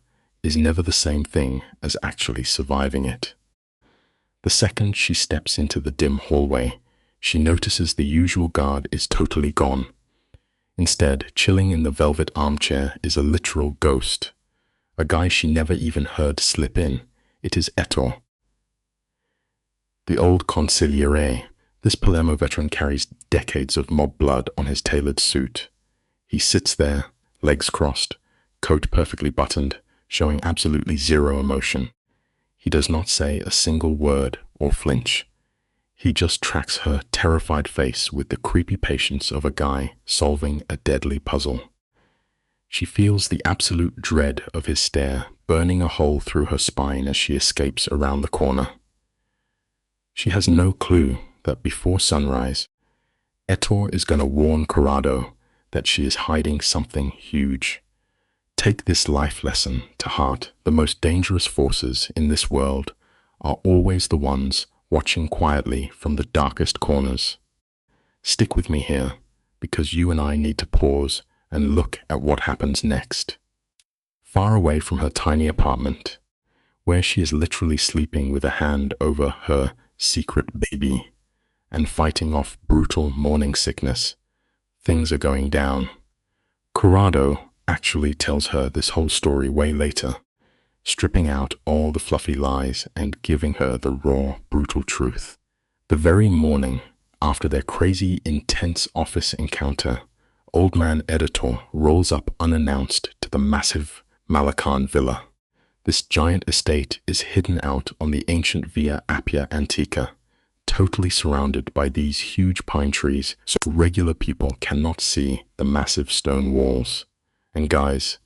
[SPEAKER 1] is never the same thing as actually surviving it. The second she steps into the dim hallway, she notices the usual guard is totally gone. Instead, chilling in the velvet armchair is a literal ghost. A guy she never even heard slip in. It is Ettore. The old consigliere. This Palermo veteran carries decades of mob blood on his tailored suit. He sits there, legs crossed, coat perfectly buttoned, showing absolutely zero emotion. He does not say a single word or flinch. He just tracks her terrified face with the creepy patience of a guy solving a deadly puzzle. She feels the absolute dread of his stare burning a hole through her spine as she escapes around the corner. She has no clue that before sunrise, Ettore is going to warn Corrado that she is hiding something huge. Take this life lesson to heart. The most dangerous forces in this world are always the ones watching quietly from the darkest corners. Stick with me here, because you and I need to pause and look at what happens next. Far away from her tiny apartment, where she is literally sleeping with a hand over her secret baby, and fighting off brutal morning sickness. Things are going down. Corrado actually tells her this whole story way later, stripping out all the fluffy lies and giving her the raw, brutal truth. The very morning after their crazy, intense office encounter, Old Man Editor rolls up unannounced to the massive Malacan villa. This giant estate is hidden out on the ancient Via Appia Antica, totally surrounded by these huge pine trees so regular people cannot see the massive stone walls. And guys,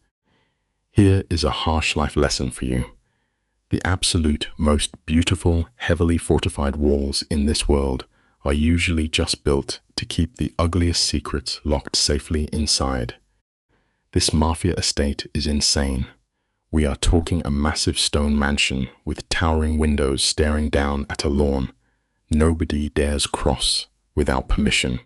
[SPEAKER 1] here is a harsh life lesson for you. The absolute most beautiful, heavily fortified walls in this world are usually just built to keep the ugliest secrets locked safely inside. This Mafia estate is insane. We are talking a massive stone mansion with towering windows staring down at a lawn nobody dares cross without permission.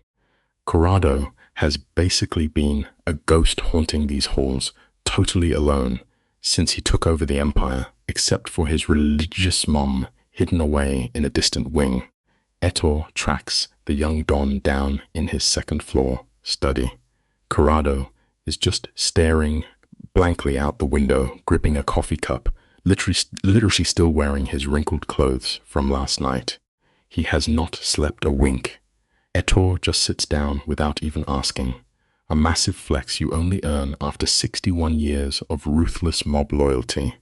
[SPEAKER 1] Corrado has basically been a ghost haunting these halls totally alone since he took over the empire, except for his religious mom hidden away in a distant wing. Ettore tracks the young Don down in his second-floor study. Corrado is just staring blankly out the window, gripping a coffee cup, literally still wearing his wrinkled clothes from last night. He has not slept a wink. Ettore just sits down without even asking. A massive flex you only earn after 61 years of ruthless mob loyalty.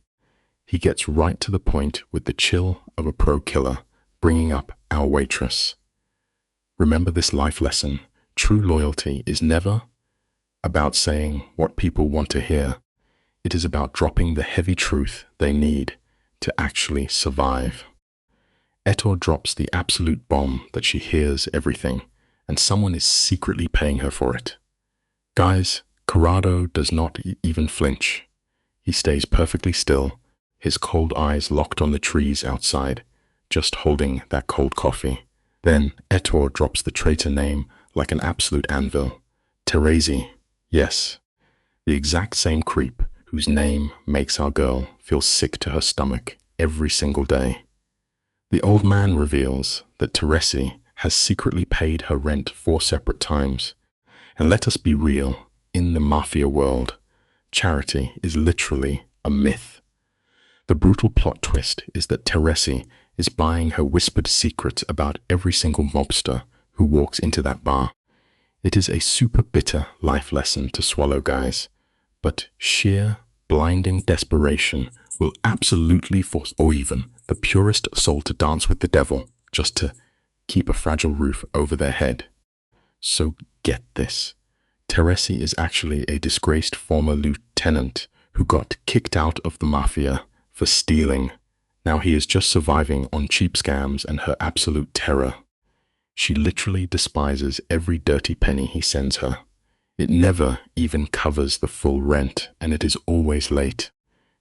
[SPEAKER 1] He gets right to the point with the chill of a pro killer, bringing up our waitress. Remember this life lesson. True loyalty is never about saying what people want to hear. It is about dropping the heavy truth they need to actually survive. Ettore drops the absolute bomb that she hears everything, and someone is secretly paying her for it. Guys, Corrado does not even flinch. He stays perfectly still, his cold eyes locked on the trees outside, just holding that cold coffee. Then Ettore drops the traitor name like an absolute anvil. Teresi, yes, the exact same creep whose name makes our girl feel sick to her stomach every single day. The old man reveals that Teresi has secretly paid her rent 4 separate times. And let us be real, in the Mafia world, charity is literally a myth. The brutal plot twist is that Teresi is buying her whispered secrets about every single mobster who walks into that bar. It is a super bitter life lesson to swallow, guys, but sheer, blinding desperation will absolutely force or even the purest soul to dance with the devil just to keep a fragile roof over their head. So get this. Teresi is actually a disgraced former lieutenant who got kicked out of the Mafia for stealing. Now he is just surviving on cheap scams and her absolute terror. She literally despises every dirty penny he sends her. It never even covers the full rent, and it is always late.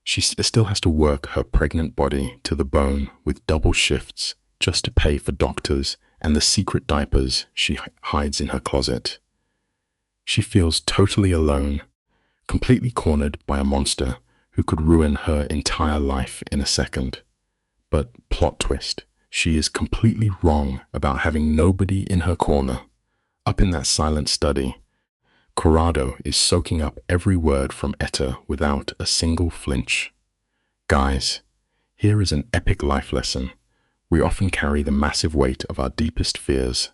[SPEAKER 1] She still has to work her pregnant body to the bone with double shifts just to pay for doctors and the secret diapers she hides in her closet. She feels totally alone, completely cornered by a monster who could ruin her entire life in a second. But plot twist, she is completely wrong about having nobody in her corner. Up in that silent study, Corrado is soaking up every word from Etta without a single flinch. Guys, here is an epic life lesson. We often carry the massive weight of our deepest fears,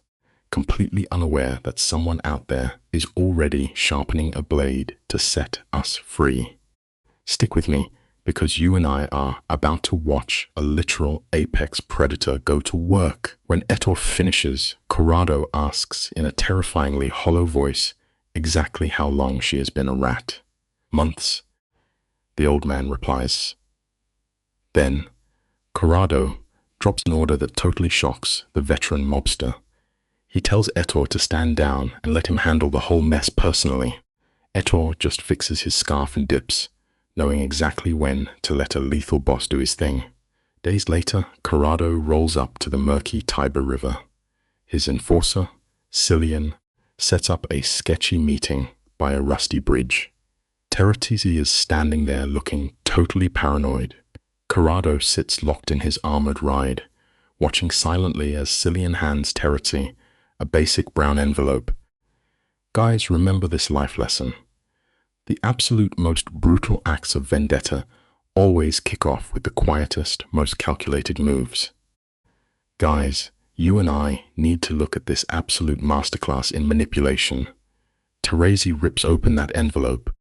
[SPEAKER 1] completely unaware that someone out there is already sharpening a blade to set us free. Stick with me, because you and I are about to watch a literal apex predator go to work. When Ettore finishes, Corrado asks in a terrifyingly hollow voice exactly how long she has been a rat. Months, the old man replies. Then, Corrado drops an order that totally shocks the veteran mobster. He tells Ettore to stand down and let him handle the whole mess personally. Ettore just fixes his scarf and dips, knowing exactly when to let a lethal boss do his thing. Days later, Corrado rolls up to the murky Tiber River. His enforcer, Sicilian, sets up a sketchy meeting by a rusty bridge. Teresi is standing there looking totally paranoid. Corrado sits locked in his armored ride, watching silently as Sicilian hands Terezi a basic brown envelope. Guys, remember this life lesson. The absolute most brutal acts of vendetta always kick off with the quietest, most calculated moves. Guys, you and I need to look at this absolute masterclass in manipulation. Terezi rips open that envelope,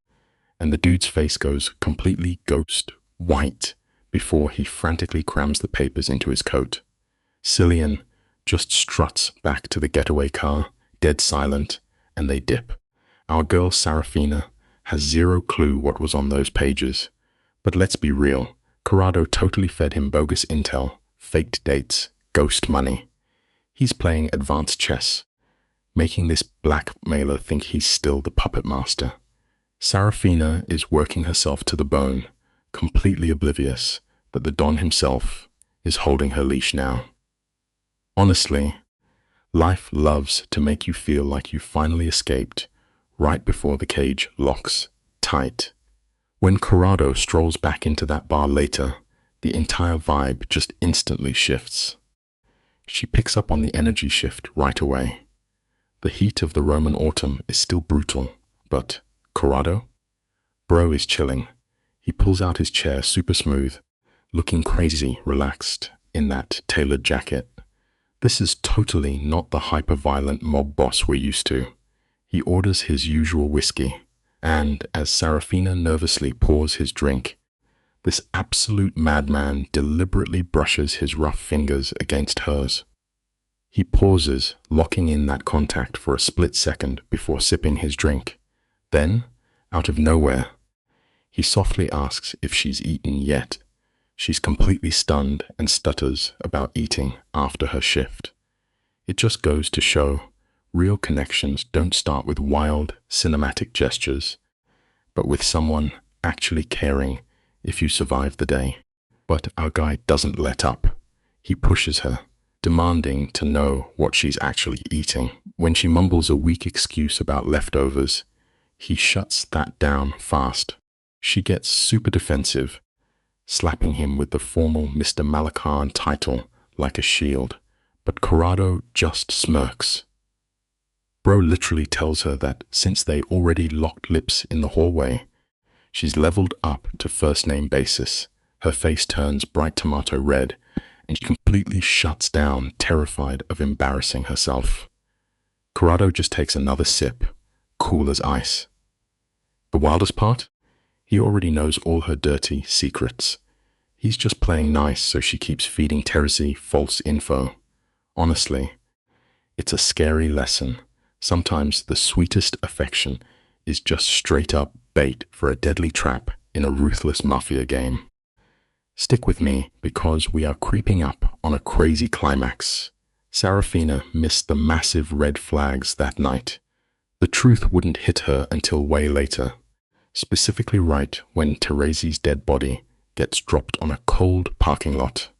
[SPEAKER 1] and the dude's face goes completely ghost white before he frantically crams the papers into his coat. Sicilian just struts back to the getaway car, dead silent, and they dip. Our girl Sarafina has zero clue what was on those pages. But let's be real, Corrado totally fed him bogus intel, faked dates, ghost money. He's playing advanced chess, making this blackmailer think he's still the puppet master. Sarafina is working herself to the bone, completely oblivious that the Don himself is holding her leash now. Honestly, life loves to make you feel like you finally escaped right before the cage locks tight. When Corrado strolls back into that bar later, the entire vibe just instantly shifts. She picks up on the energy shift right away. The heat of the Roman autumn is still brutal, but Corrado? Bro is chilling. He pulls out his chair super smooth, looking crazy relaxed in that tailored jacket. This is totally not the hyper-violent mob boss we're used to. He orders his usual whiskey, and as Sarafina nervously pours his drink, this absolute madman deliberately brushes his rough fingers against hers. He pauses, locking in that contact for a split second before sipping his drink. Then, out of nowhere, he softly asks if she's eaten yet. She's completely stunned and stutters about eating after her shift. It just goes to show real connections don't start with wild, cinematic gestures, but with someone actually caring if you survive the day. But our guy doesn't let up. He pushes her, demanding to know what she's actually eating. When she mumbles a weak excuse about leftovers, he shuts that down fast. She gets super defensive, slapping him with the formal Mr. Malakan title like a shield. But Corrado just smirks. Bro literally tells her that since they already locked lips in the hallway, she's leveled up to first name basis. Her face turns bright tomato red, and she completely shuts down, terrified of embarrassing herself. Corrado just takes another sip, cool as ice. The wildest part? He already knows all her dirty secrets. He's just playing nice so she keeps feeding Terezi false info. Honestly, it's a scary lesson. Sometimes the sweetest affection is just straight up bait for a deadly trap in a ruthless mafia game. Stick with me because we are creeping up on a crazy climax. Sarafina missed the massive red flags that night. The truth wouldn't hit her until way later, specifically right when Terezi's dead body gets dropped on a cold parking lot.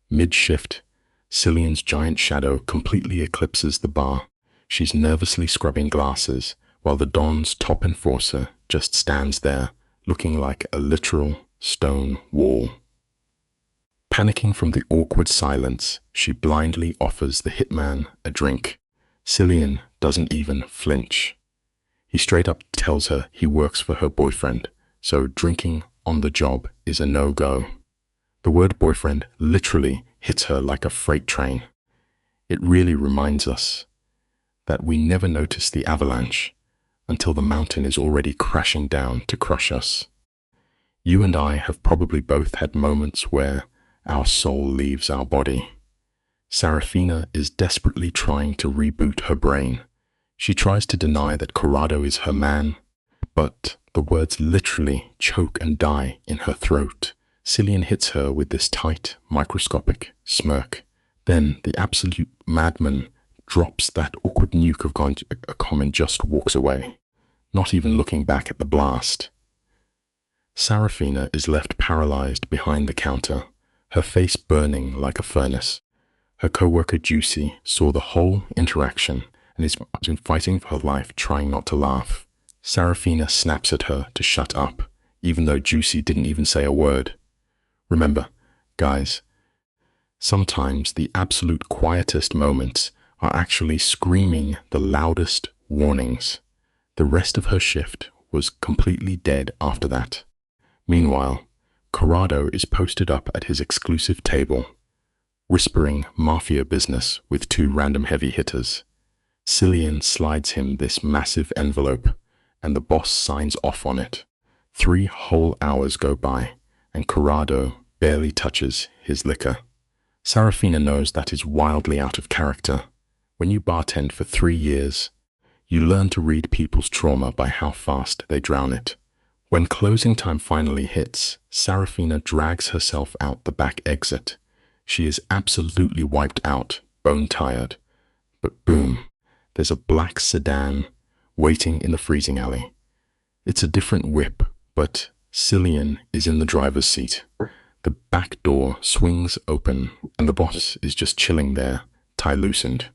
[SPEAKER 1] Mid-shift, Sicilian's giant shadow completely eclipses the bar. She's nervously scrubbing glasses, while the Don's top enforcer just stands there, looking like a literal stone wall. Panicking from the awkward silence, she blindly offers the hitman a drink. Sicilian doesn't even flinch. He straight up tells her he works for her boyfriend, so drinking on the job is a no-go. The word boyfriend literally hits her like a freight train. It really reminds us that we never notice the avalanche until the mountain is already crashing down to crush us. You and I have probably both had moments where our soul leaves our body. Sarafina is desperately trying to reboot her brain. She tries to deny that Corrado is her man, but the words literally choke and die in her throat. Sicilian hits her with this tight, microscopic smirk. Then the absolute madman drops that awkward nuke of a comm and just walks away, not even looking back at the blast. Sarafina is left paralyzed behind the counter, her face burning like a furnace. Her co-worker Juicy saw the whole interaction and is fighting for her life, trying not to laugh. Sarafina snaps at her to shut up, even though Juicy didn't even say a word. Remember, guys, Sometimes the absolute quietest moments are actually screaming the loudest warnings. The rest of her shift was completely dead after that. Meanwhile, Corrado is posted up at his exclusive table, whispering Mafia business with two random heavy hitters. Sicilian slides him this massive envelope, and the boss signs off on it. 3 whole hours go by, and Corrado barely touches his liquor. Sarafina knows that is wildly out of character. When you bartend for 3 years, you learn to read people's trauma by how fast they drown it. When closing time finally hits, Sarafina drags herself out the back exit. She is absolutely wiped out, bone-tired. But boom, there's a black sedan waiting in the freezing alley. It's a different whip, but Sicilian is in the driver's seat. The back door swings open, and the boss is just chilling there, tie loosened.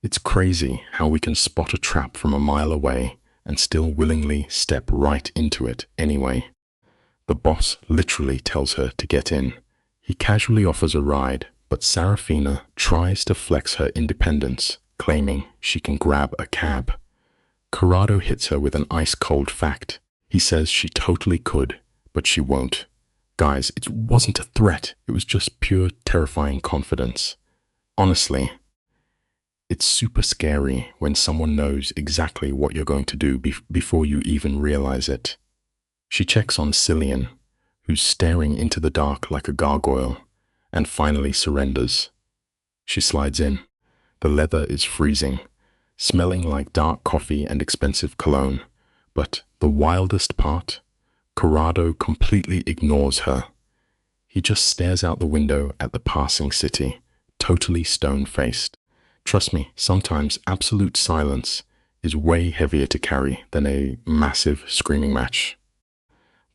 [SPEAKER 1] It's crazy how we can spot a trap from a mile away and still willingly step right into it anyway. The boss literally tells her to get in. He casually offers a ride, but Sarafina tries to flex her independence, claiming she can grab a cab. Corrado hits her with an ice-cold fact. He says she totally could, but she won't. Guys, it wasn't a threat. It was just pure, terrifying confidence. Honestly, it's super scary when someone knows exactly what you're going to do before you even realize it. She checks on Sicilian, who's staring into the dark like a gargoyle, and finally surrenders. She slides in. The leather is freezing, smelling like dark coffee and expensive cologne. But the wildest part, Corrado completely ignores her. He just stares out the window at the passing city, totally stone-faced. Trust me, sometimes absolute silence is way heavier to carry than a massive screaming match.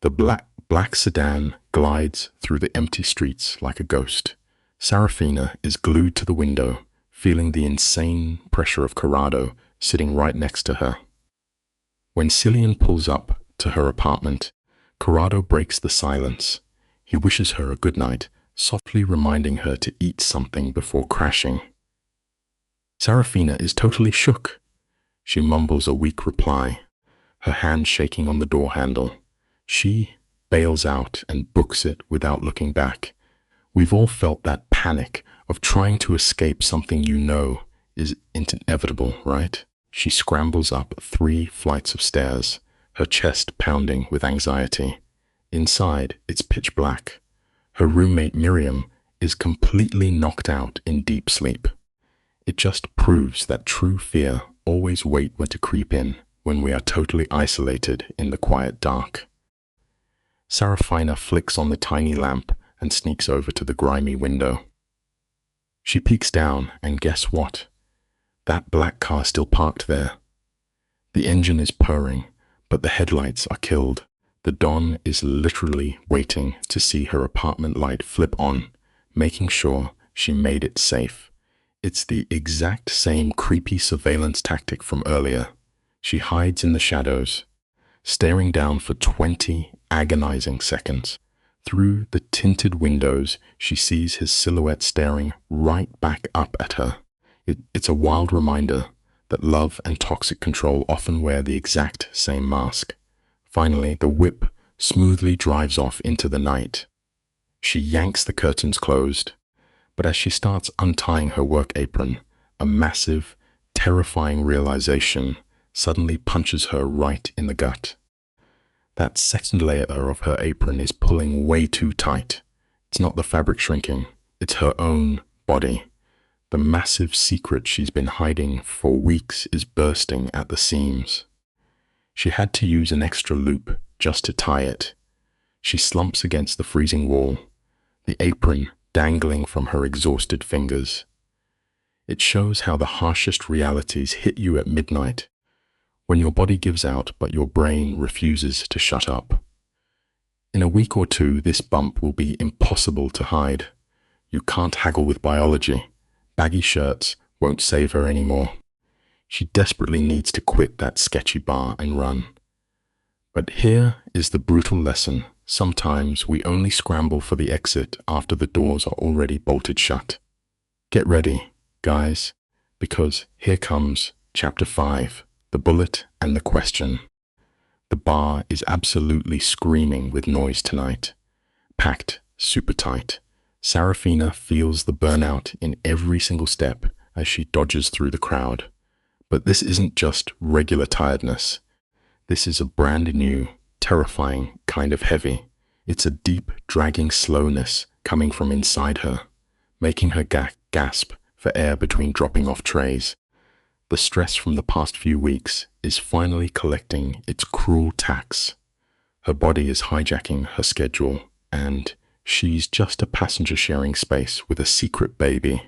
[SPEAKER 1] The black sedan glides through the empty streets like a ghost. Sarafina is glued to the window, feeling the insane pressure of Corrado sitting right next to her. When Sicilian pulls up to her apartment, Corrado breaks the silence. He wishes her a good night, softly reminding her to eat something before crashing. Sarafina is totally shook. She mumbles a weak reply, her hand shaking on the door handle. She bails out and books it without looking back. We've all felt that panic of trying to escape something you know is inevitable, right? She scrambles up 3 flights of stairs, her chest pounding with anxiety. Inside, it's pitch black. Her roommate Miriam is completely knocked out in deep sleep. It just proves that true fear always waits when to creep in when we are totally isolated in the quiet dark. Sarafina flicks on the tiny lamp and sneaks over to the grimy window. She peeks down, and guess what? That black car still parked there. The engine is purring, but the headlights are killed. The Don is literally waiting to see her apartment light flip on, making sure she made it safe. It's the exact same creepy surveillance tactic from earlier. She hides in the shadows, staring down for 20 agonizing seconds. Through the tinted windows, she sees his silhouette staring right back up at her. It's a wild reminder that love and toxic control often wear the exact same mask. Finally, the whip smoothly drives off into the night. She yanks the curtains closed, but as she starts untying her work apron, a massive, terrifying realization suddenly punches her right in the gut. That second layer of her apron is pulling way too tight. It's not the fabric shrinking, it's her own body. The massive secret she's been hiding for weeks is bursting at the seams. She had to use an extra loop just to tie it. She slumps against the freezing wall, the apron dangling from her exhausted fingers. It shows how the harshest realities hit you at midnight, when your body gives out but your brain refuses to shut up. In a week or 2, this bump will be impossible to hide. You can't haggle with biology. Baggy shirts won't save her anymore. She desperately needs to quit that sketchy bar and run. But here is the brutal lesson Sometimes we only scramble for the exit after the doors are already bolted shut. Get ready, guys, because here comes Chapter 5, The Bullet and the Question. The bar is absolutely screaming with noise tonight. Packed, super tight. Sarafina feels the burnout in every single step as she dodges through the crowd. But this isn't just regular tiredness. This is a brand new, terrifying kind of heavy. It's a deep, dragging slowness coming from inside her, making her gasp for air between dropping off trays. The stress from the past few weeks is finally collecting its cruel tax. Her body is hijacking her schedule, and she's just a passenger sharing space with a secret baby.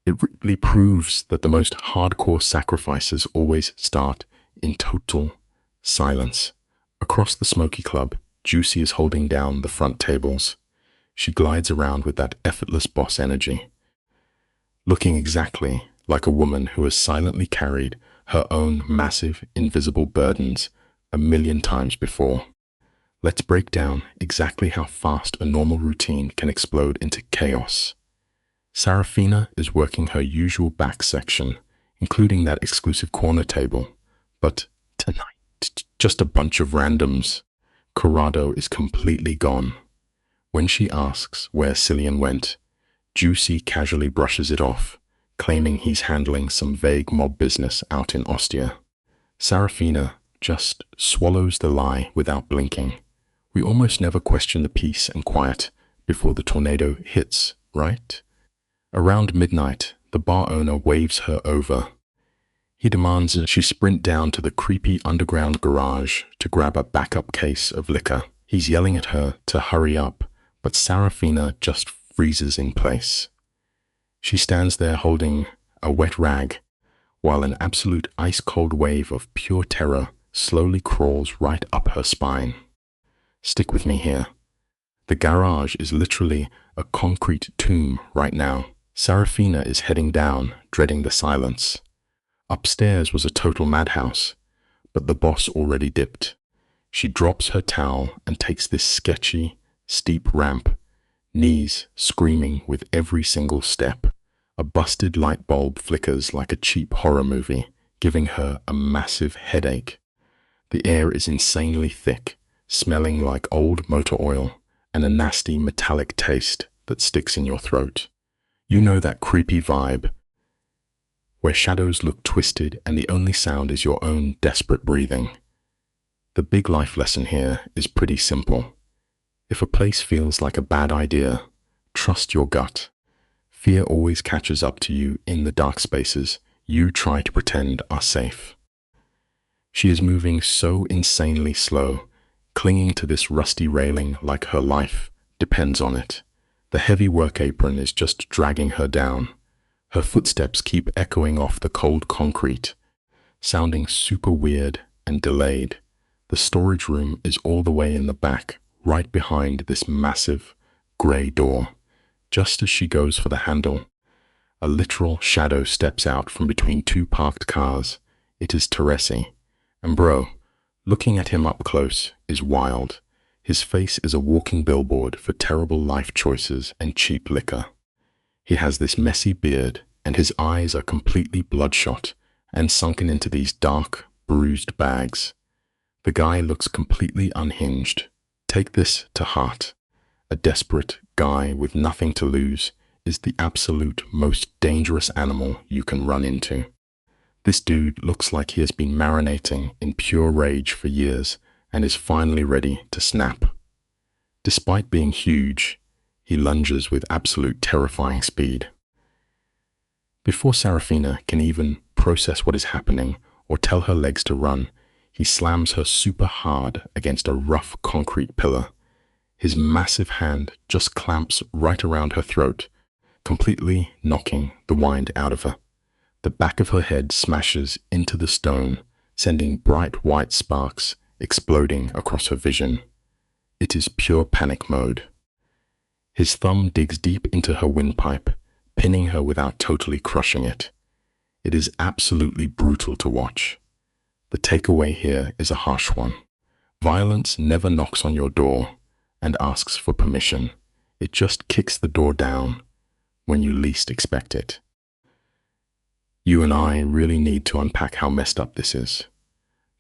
[SPEAKER 1] It really proves that the most hardcore sacrifices always start in total silence. Across the smoky club, Juicy is holding down the front tables. She glides around with that effortless boss energy, looking exactly like a woman who has silently carried her own massive, invisible burdens a million times before. Let's break down exactly how fast a normal routine can explode into chaos. Sarafina is working her usual back section, including that exclusive corner table, but tonight, just a bunch of randoms. Corrado is completely gone. When she asks where Sicilian went, Juicy casually brushes it off, claiming he's handling some vague mob business out in Ostia. Sarafina just swallows the lie without blinking. We almost never question the peace and quiet before the tornado hits, right? Around midnight, the bar owner waves her over. He demands that she sprint down to the creepy underground garage to grab a backup case of liquor. He's yelling at her to hurry up, but Sarafina just freezes in place. She stands there holding a wet rag, while an absolute ice-cold wave of pure terror slowly crawls right up her spine. Stick with me here. The garage is literally a concrete tomb right now. Sarafina is heading down, dreading the silence. Upstairs was a total madhouse, but the boss already dipped. She drops her towel and takes this sketchy, steep ramp, knees screaming with every single step. A busted light bulb flickers like a cheap horror movie, giving her a massive headache. The air is insanely thick, smelling like old motor oil and a nasty metallic taste that sticks in your throat. You know that creepy vibe where shadows look twisted and the only sound is your own desperate breathing. The big life lesson here is pretty simple. If a place feels like a bad idea, trust your gut. Fear always catches up to you in the dark spaces you try to pretend are safe. She is moving so insanely slow, clinging to this rusty railing like her life depends on it. The heavy work apron is just dragging her down. Her footsteps keep echoing off the cold concrete, sounding super weird and delayed. The storage room is all the way in the back, right behind this massive grey door. Just as she goes for the handle, a literal shadow steps out from between two parked cars. It is Teresi. And bro, looking at him up close is wild. His face is a walking billboard for terrible life choices and cheap liquor. He has this messy beard, and his eyes are completely bloodshot and sunken into these dark, bruised bags. The guy looks completely unhinged. Take this to heart. A desperate guy with nothing to lose is the absolute most dangerous animal you can run into. This dude looks like he has been marinating in pure rage for years and is finally ready to snap. Despite being huge, he lunges with absolute terrifying speed. Before Sarafina can even process what is happening or tell her legs to run, he slams her super hard against a rough concrete pillar. His massive hand just clamps right around her throat, completely knocking the wind out of her. The back of her head smashes into the stone, sending bright white sparks exploding across her vision. It is pure panic mode. His thumb digs deep into her windpipe, pinning her without totally crushing it. It is absolutely brutal to watch. The takeaway here is a harsh one. Violence never knocks on your door and asks for permission. It just kicks the door down when you least expect it. You and I really need to unpack how messed up this is.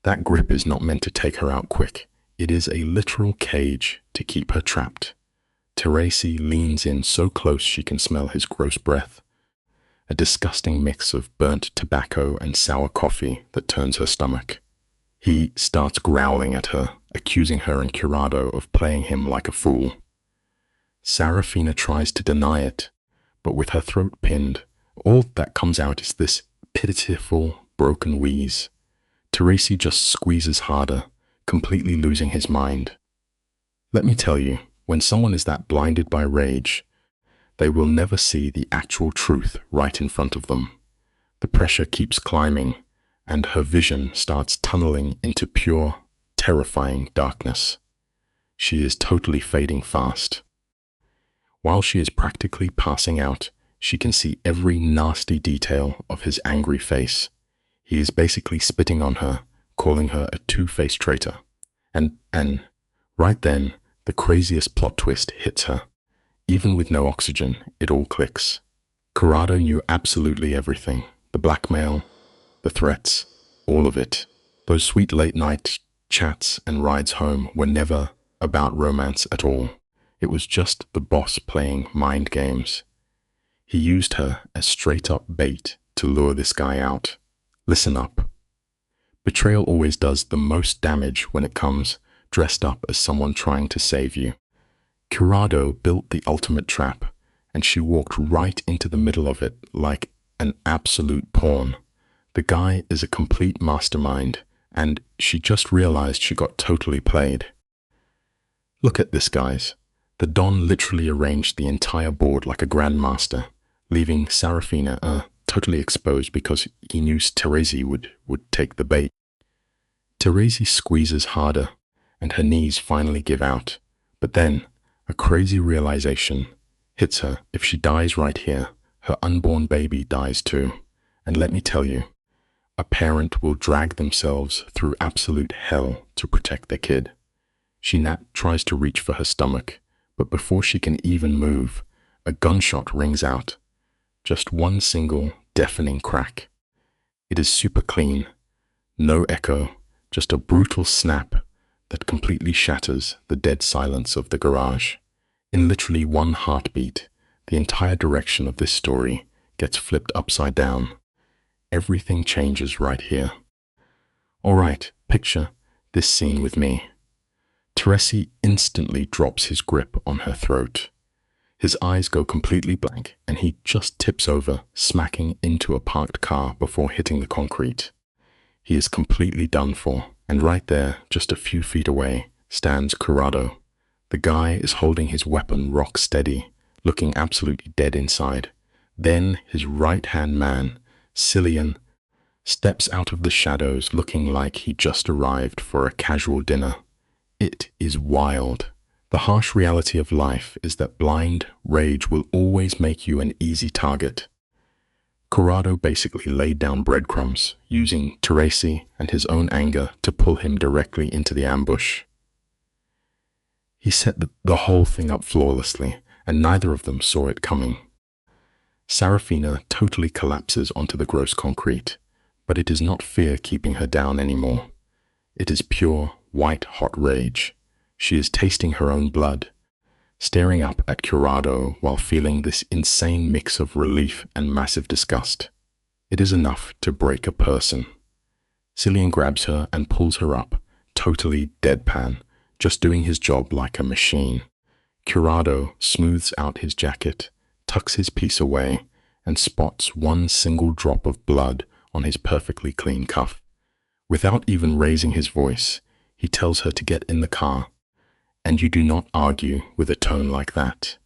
[SPEAKER 1] That grip is not meant to take her out quick. It is a literal cage to keep her trapped. Teresi leans in so close she can smell his gross breath, a disgusting mix of burnt tobacco and sour coffee that turns her stomach. He starts growling at her, accusing her and Curado of playing him like a fool. Sarafina tries to deny it, but with her throat pinned, all that comes out is this pitiful, broken wheeze. Teresi just squeezes harder, completely losing his mind. Let me tell you, when someone is that blinded by rage, they will never see the actual truth right in front of them. The pressure keeps climbing, and her vision starts tunneling into pure, terrifying darkness. She is totally fading fast. While she is practically passing out, she can see every nasty detail of his angry face. He is basically spitting on her, calling her a two-faced traitor. And right then, the craziest plot twist hits her. Even with no oxygen, it all clicks. Corrado knew absolutely everything. The blackmail, the threats, all of it. Those sweet late-night chats and rides home were never about romance at all. It was just the boss playing mind games. He used her as straight-up bait to lure this guy out. Listen up. Betrayal always does the most damage when it comes dressed up as someone trying to save you. Curado built the ultimate trap, and she walked right into the middle of it like an absolute pawn. The guy is a complete mastermind, and she just realized she got totally played. Look at this, guys. The Don literally arranged the entire board like a grandmaster, leaving Sarafina totally exposed because he knew Teresi would take the bait. Teresi squeezes harder, and her knees finally give out. But then, a crazy realization hits her. If she dies right here, her unborn baby dies too. And let me tell you, a parent will drag themselves through absolute hell to protect their kid. She tries to reach for her stomach, but before she can even move, a gunshot rings out. Just one single, deafening crack. It is super clean, no echo, just a brutal snap that completely shatters the dead silence of the garage. In literally one heartbeat, the entire direction of this story gets flipped upside down. Everything changes right here. All right, picture this scene with me. Teresi instantly drops his grip on her throat. His eyes go completely blank, and he just tips over, smacking into a parked car before hitting the concrete. He is completely done for, and right there, just a few feet away, stands Curado. The guy is holding his weapon rock steady, looking absolutely dead inside. Then his right-hand man, Sicilian, steps out of the shadows looking like he just arrived for a casual dinner. It is wild. The harsh reality of life is that blind rage will always make you an easy target. Corrado basically laid down breadcrumbs, using Teresi and his own anger to pull him directly into the ambush. He set the whole thing up flawlessly, and neither of them saw it coming. Sarafina totally collapses onto the gross concrete, but it is not fear keeping her down anymore. It is pure, white-hot rage. She is tasting her own blood, staring up at Curado while feeling this insane mix of relief and massive disgust. It is enough to break a person. Sicilian grabs her and pulls her up, totally deadpan, just doing his job like a machine. Curado smooths out his jacket, tucks his piece away, and spots one single drop of blood on his perfectly clean cuff. Without even raising his voice, he tells her to get in the car. And you do not argue with a tone like that.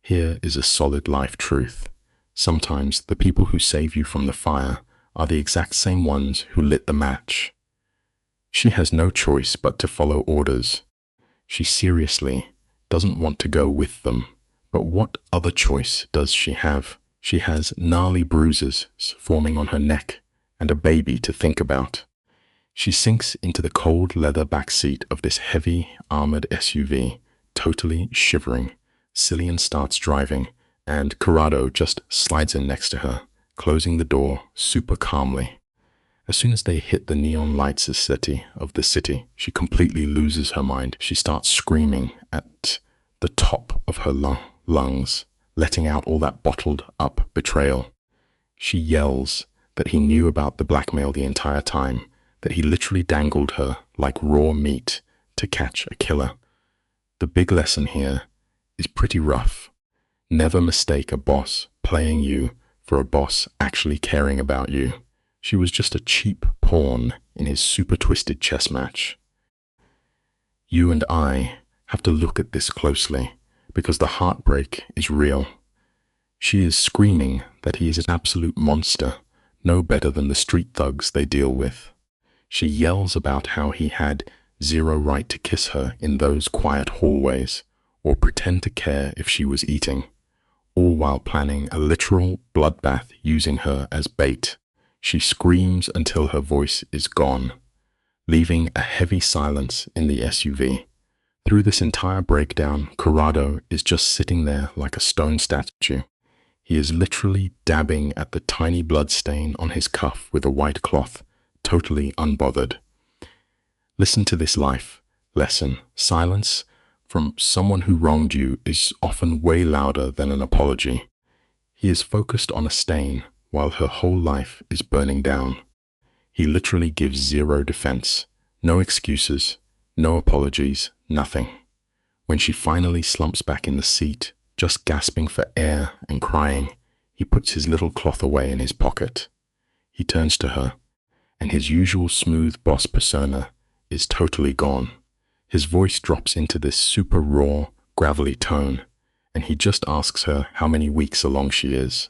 [SPEAKER 1] Here is a solid life truth. Sometimes the people who save you from the fire are the exact same ones who lit the match. She has no choice but to follow orders. She seriously doesn't want to go with them. But what other choice does she have? She has gnarly bruises forming on her neck and a baby to think about. She sinks into the cold leather back seat of this heavy, armored SUV, totally shivering. Sicilian starts driving, and Corrado just slides in next to her, closing the door super calmly. As soon as they hit the neon lights of the city, she completely loses her mind. She starts screaming at the top of her lungs, letting out all that bottled up betrayal. She yells that he knew about the blackmail the entire time, that he literally dangled her like raw meat to catch a killer. The big lesson here is pretty rough. Never mistake a boss playing you for a boss actually caring about you. She was just a cheap pawn in his super twisted chess match. You and I have to look at this closely because the heartbreak is real. She is screaming that he is an absolute monster, no better than the street thugs they deal with. She yells about how he had zero right to kiss her in those quiet hallways or pretend to care if she was eating, all while planning a literal bloodbath using her as bait. She screams until her voice is gone, leaving a heavy silence in the SUV. Through this entire breakdown, Corrado is just sitting there like a stone statue. He is literally dabbing at the tiny blood stain on his cuff with a white cloth, totally unbothered. Listen to this life lesson. Silence from someone who wronged you is often way louder than an apology. He is focused on a stain while her whole life is burning down. He literally gives zero defense, no excuses, no apologies, nothing. When she finally slumps back in the seat, just gasping for air and crying, he puts his little cloth away in his pocket. He turns to her, and his usual smooth boss persona is totally gone. His voice drops into this super raw, gravelly tone, and he just asks her how many weeks along she is.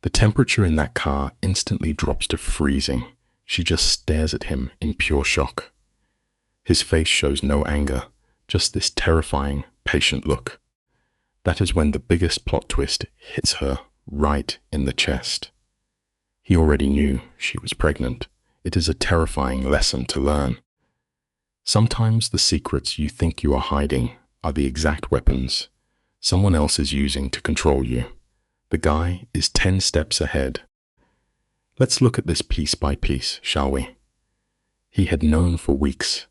[SPEAKER 1] The temperature in that car instantly drops to freezing. She just stares at him in pure shock. His face shows no anger, just this terrifying, patient look. That is when the biggest plot twist hits her right in the chest. He already knew she was pregnant. It is a terrifying lesson to learn. Sometimes the secrets you think you are hiding are the exact weapons someone else is using to control you. The guy is 10 steps ahead. Let's look at this piece by piece, shall we? He had known for weeks.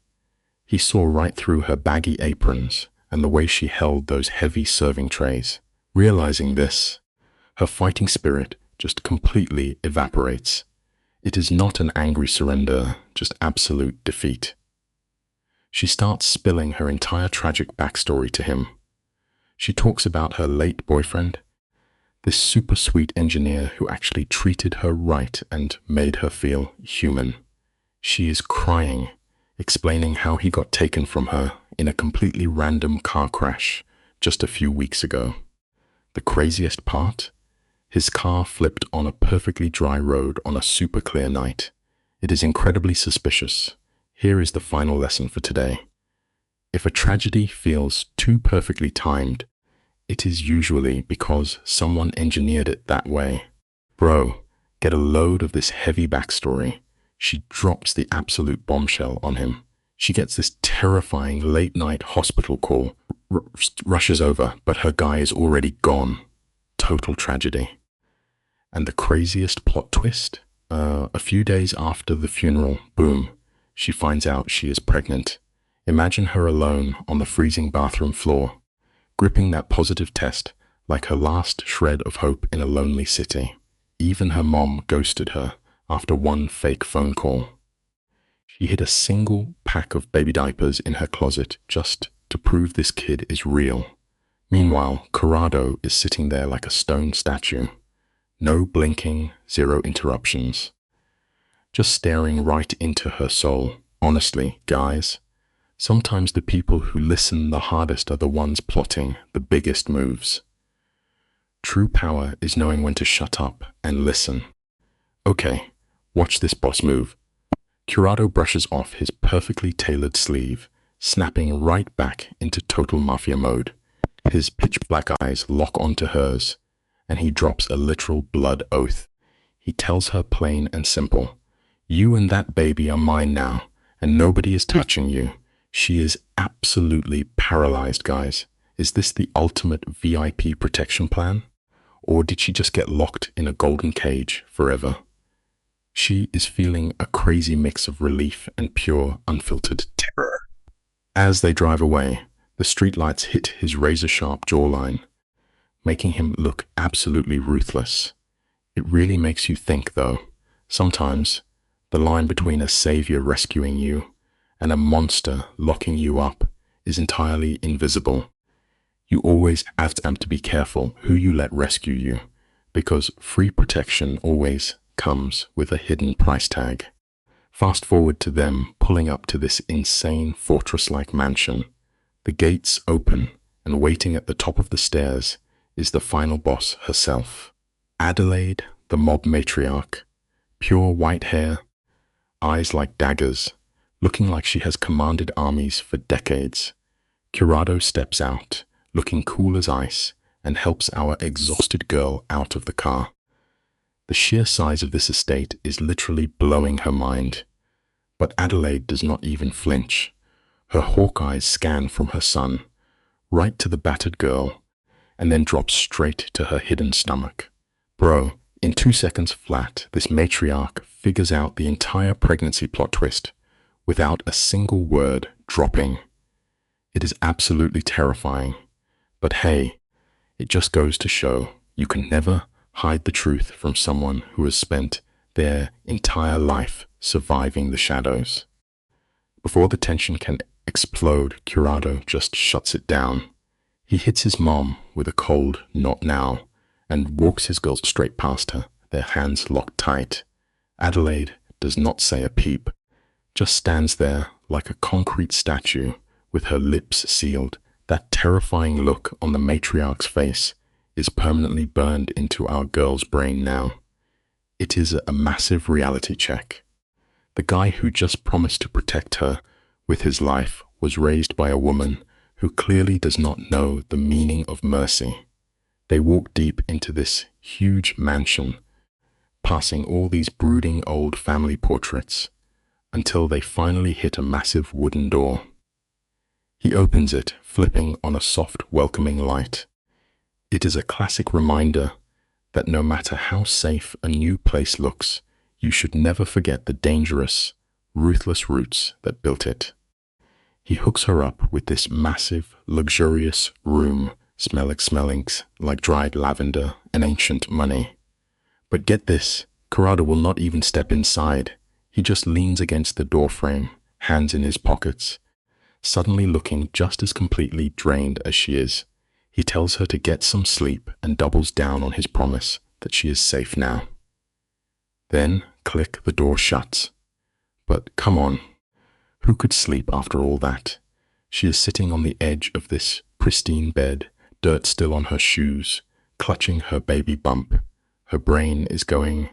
[SPEAKER 1] He saw right through her baggy aprons and the way she held those heavy serving trays. Realizing this, her fighting spirit just completely evaporates. It is not an angry surrender, just absolute defeat. She starts spilling her entire tragic backstory to him. She talks about her late boyfriend, this super sweet engineer who actually treated her right and made her feel human. She is crying, explaining how he got taken from her in a completely random car crash just a few weeks ago. The craziest part? His car flipped on a perfectly dry road on a super clear night. It is incredibly suspicious. Here is the final lesson for today. If a tragedy feels too perfectly timed, it is usually because someone engineered it that way. Bro, get a load of this heavy backstory. She drops the absolute bombshell on him. She gets this terrifying late-night hospital call, rushes over, but her guy is already gone. Total tragedy. And the craziest plot twist? A few days after the funeral, boom, she finds out she is pregnant. Imagine her alone on the freezing bathroom floor, gripping that positive test like her last shred of hope in a lonely city. Even her mom ghosted her after one fake phone call. She hid a single pack of baby diapers in her closet just to prove this kid is real. Meanwhile, Corrado is sitting there like a stone statue. No blinking, zero interruptions. Just staring right into her soul. Honestly, guys, sometimes the people who listen the hardest are the ones plotting the biggest moves. True power is knowing when to shut up and listen. Okay, watch this boss move. Corrado brushes off his perfectly tailored sleeve, snapping right back into total Mafia mode. His pitch-black eyes lock onto hers, and he drops a literal blood oath. He tells her plain and simple, You and that baby are mine now, and nobody is touching you. She is absolutely paralyzed, guys. Is this the ultimate VIP protection plan? Or did she just get locked in a golden cage forever? She is feeling a crazy mix of relief and pure, unfiltered terror. As they drive away, the streetlights hit his razor-sharp jawline, making him look absolutely ruthless. It really makes you think, though. Sometimes, the line between a savior rescuing you and a monster locking you up is entirely invisible. You always have to be careful who you let rescue you, because free protection always comes with a hidden price tag. Fast forward to them pulling up to this insane fortress-like mansion. The gates open, and waiting at the top of the stairs is the final boss herself. Adelaide, the mob matriarch. Pure white hair, eyes like daggers, looking like she has commanded armies for decades. Curado steps out, looking cool as ice, and helps our exhausted girl out of the car. The sheer size of this estate is literally blowing her mind. But Adelaide does not even flinch. Her hawk eyes scan from her son, right to the battered girl, and then drop straight to her hidden stomach. Bro, in 2 seconds flat, this matriarch figures out the entire pregnancy plot twist without a single word dropping. It is absolutely terrifying. But hey, it just goes to show you can never hide the truth from someone who has spent their entire life surviving the shadows. Before the tension can explode, Curado just shuts it down. He hits his mom with a cold "not now" and walks his girl straight past her, their hands locked tight. Adelaide does not say a peep, just stands there like a concrete statue with her lips sealed. That terrifying look on the matriarch's face is permanently burned into our girl's brain now. It is a massive reality check. The guy who just promised to protect her with his life was raised by a woman who clearly does not know the meaning of mercy. They walk deep into this huge mansion, passing all these brooding old family portraits, until they finally hit a massive wooden door. He opens it, flipping on a soft, welcoming light. It is a classic reminder that no matter how safe a new place looks, you should never forget the dangerous, ruthless roots that built it. He hooks her up with this massive, luxurious room, smelling like dried lavender and ancient money. But get this, Corrado will not even step inside. He just leans against the doorframe, hands in his pockets, suddenly looking just as completely drained as she is. He tells her to get some sleep and doubles down on his promise that she is safe now. Then, click, the door shuts. But come on, who could sleep after all that? She is sitting on the edge of this pristine bed, dirt still on her shoes, clutching her baby bump. Her brain is going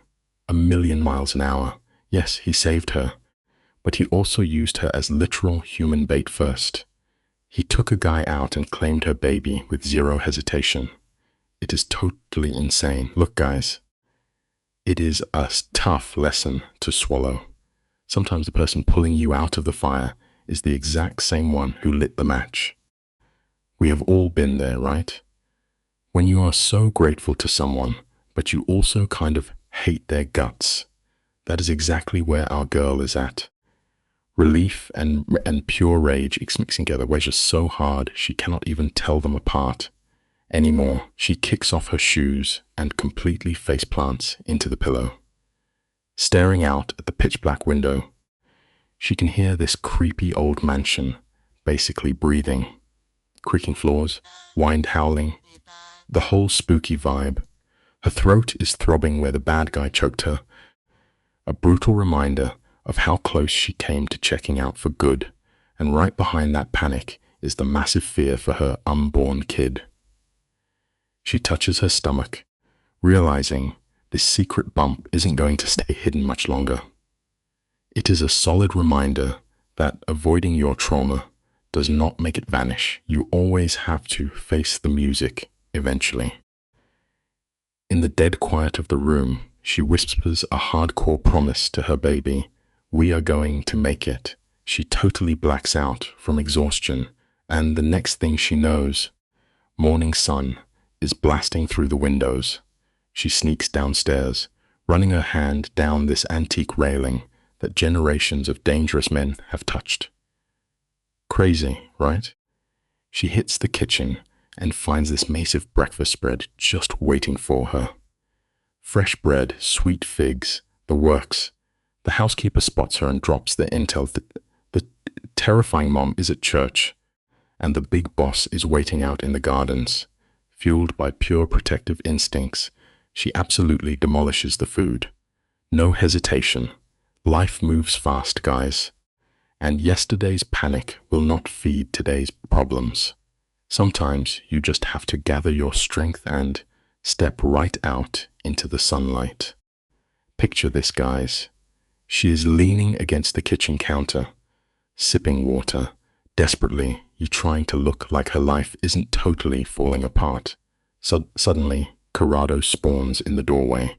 [SPEAKER 1] a million miles an hour. Yes, he saved her, but he also used her as literal human bait first. He took a guy out and claimed her baby with zero hesitation. It is totally insane. Look, guys, it is a tough lesson to swallow. Sometimes the person pulling you out of the fire is the exact same one who lit the match. We have all been there, right? When you are so grateful to someone, but you also kind of hate their guts. That is exactly where our girl is at. Relief and pure rage mixing together wedges so hard she cannot even tell them apart anymore. She kicks off her shoes and completely faceplants into the pillow. Staring out at the pitch-black window, she can hear this creepy old mansion basically breathing. Creaking floors, wind howling, the whole spooky vibe. Her throat is throbbing where the bad guy choked her. A brutal reminder of how close she came to checking out for good, and right behind that panic is the massive fear for her unborn kid. She touches her stomach, realizing this secret bump isn't going to stay hidden much longer. It is a solid reminder that avoiding your trauma does not make it vanish. You always have to face the music eventually. In the dead quiet of the room, She whispers a hardcore promise to her baby. We are going to make it. She totally blacks out from exhaustion, and the next thing she knows, morning sun is blasting through the windows. She sneaks downstairs, running her hand down this antique railing that generations of dangerous men have touched. Crazy, right? She hits the kitchen and finds this massive breakfast spread just waiting for her. Fresh bread, sweet figs, the works. The housekeeper spots her and drops the intel that the terrifying mom is at church, and the big boss is waiting out in the gardens. Fueled by pure protective instincts, she absolutely demolishes the food. No hesitation. Life moves fast, guys. And yesterday's panic will not feed today's problems. Sometimes you just have to gather your strength and step right out into the sunlight. Picture this, guys. She is leaning against the kitchen counter, sipping water. Desperately, you're trying to look like her life isn't totally falling apart. Suddenly, Corrado spawns in the doorway.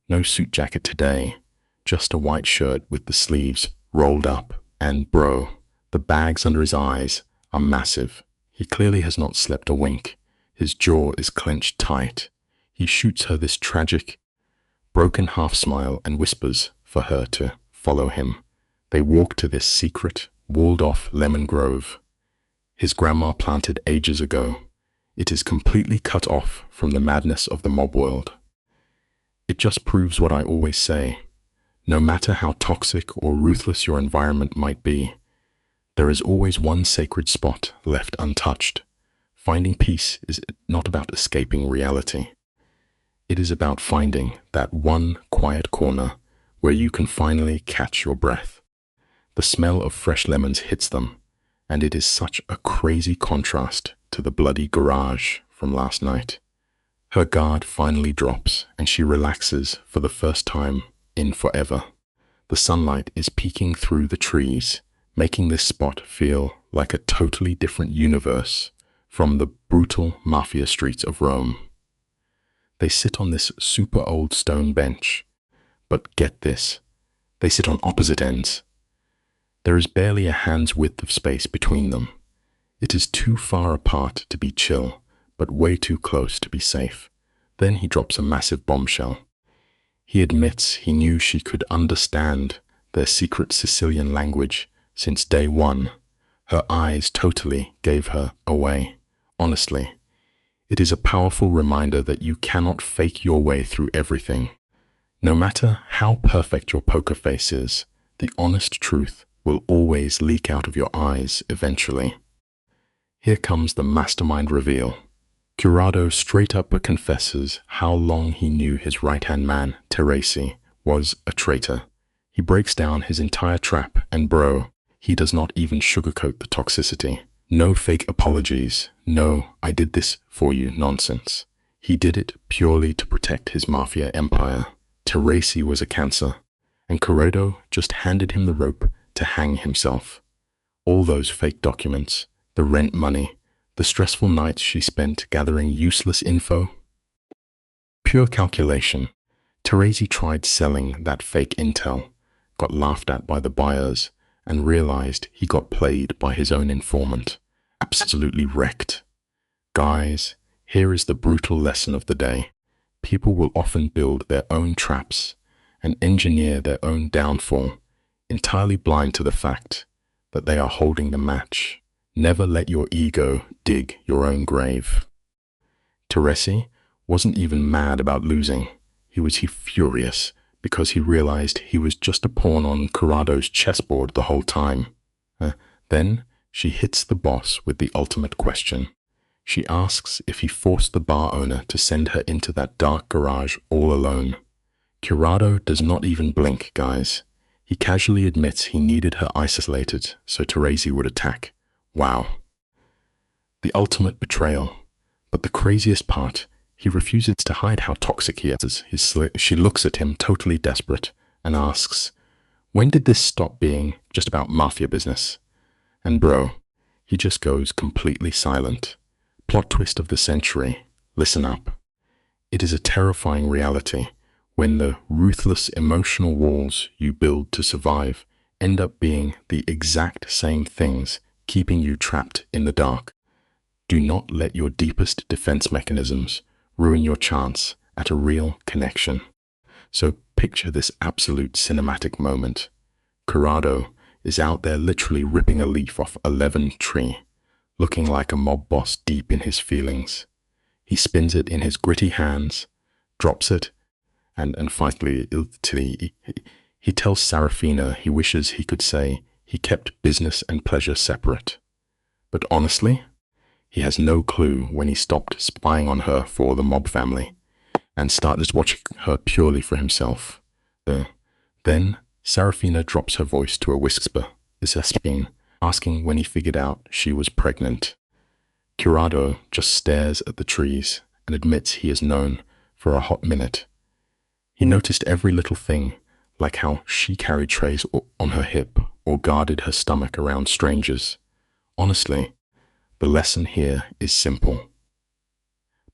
[SPEAKER 1] No suit jacket today, just a white shirt with the sleeves rolled up. And bro, the bags under his eyes are massive. He clearly has not slept a wink. His jaw is clenched tight. He shoots her this tragic, broken half smile and whispers for her to follow him. They walk to this secret, walled-off lemon grove. His grandma planted ages ago. It is completely cut off from the madness of the mob world. It just proves what I always say. No matter how toxic or ruthless your environment might be, there is always one sacred spot left untouched. Finding peace is not about escaping reality. It is about finding that one quiet corner where you can finally catch your breath. The smell of fresh lemons hits them, and it is such a crazy contrast to the bloody garage from last night. Her guard finally drops, and she relaxes for the first time in forever. The sunlight is peeking through the trees, making this spot feel like a totally different universe from the brutal Mafia streets of Rome. They sit on this super old stone bench, but get this, they sit on opposite ends. There is barely a hand's width of space between them. It is too far apart to be chill, but way too close to be safe. Then he drops a massive bombshell. He admits he knew she could understand their secret Sicilian language since day one. Her eyes totally gave her away. Honestly, it is a powerful reminder that you cannot fake your way through everything. No matter how perfect your poker face is, the honest truth will always leak out of your eyes eventually. Here comes the mastermind reveal. Corrado straight up confesses how long he knew his right-hand man, Teresi, was a traitor. He breaks down his entire trap, and bro, he does not even sugarcoat the toxicity. No fake apologies, no I did this for you nonsense. He did it purely to protect his mafia empire. Teresi was a cancer, and Corrado just handed him the rope to hang himself. All those fake documents, the rent money, the stressful nights she spent gathering useless info. Pure calculation. Teresi tried selling that fake intel, got laughed at by the buyers, and realized he got played by his own informant. Absolutely wrecked. Guys, here is the brutal lesson of the day. People will often build their own traps and engineer their own downfall, entirely blind to the fact that they are holding the match. Never let your ego dig your own grave. Teresi wasn't even mad about losing. He was furious because he realized he was just a pawn on Corrado's chessboard the whole time. Then she hits the boss with the ultimate question. She asks if he forced the bar owner to send her into that dark garage all alone. Corrado does not even blink, guys. He casually admits he needed her isolated so Teresi would attack. Wow. The ultimate betrayal. But the craziest part, he refuses to hide how toxic he is. She looks at him totally desperate and asks, when did this stop being just about mafia business? And bro, he just goes completely silent. Plot twist of the century. Listen up. It is a terrifying reality. when the ruthless emotional walls you build to survive end up being the exact same things keeping you trapped in the dark. Do not let your deepest defense mechanisms ruin your chance at a real connection. So picture this absolute cinematic moment. Corrado is out there literally ripping a leaf off a lemon tree, looking like a mob boss deep in his feelings. He spins it in his gritty hands, drops it, and finally, he tells Serafina he wishes he could say he kept business and pleasure separate. But honestly, he has no clue when he stopped spying on her for the mob family and started watching her purely for himself. Then Serafina drops her voice to a whisper, asking when he figured out she was pregnant. Curado just stares at the trees and admits he has known for a hot minute. He noticed every little thing, like how she carried trays on her hip or guarded her stomach around strangers. Honestly, the lesson here is simple.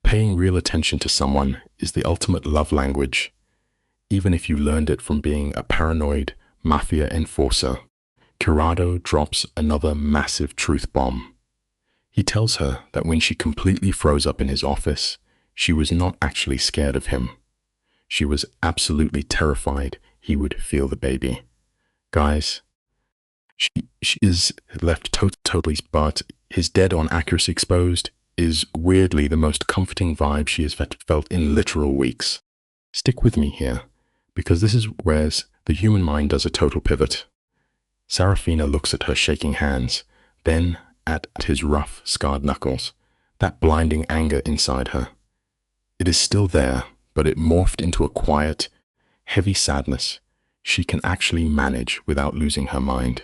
[SPEAKER 1] Paying real attention to someone is the ultimate love language, even if you learned it from being a paranoid Mafia enforcer. Curado drops another massive truth bomb. He tells her that when she completely froze up in his office, she was not actually scared of him. She was absolutely terrified he would feel the baby. Guys, she is left totally, but his dead-on accuracy exposed is weirdly the most comforting vibe she has felt in literal weeks. Stick with me here, because this is where the human mind does a total pivot. Serafina looks at her shaking hands, then at his rough, scarred knuckles, that blinding anger inside her. It is still there, but it morphed into a quiet, heavy sadness she can actually manage without losing her mind.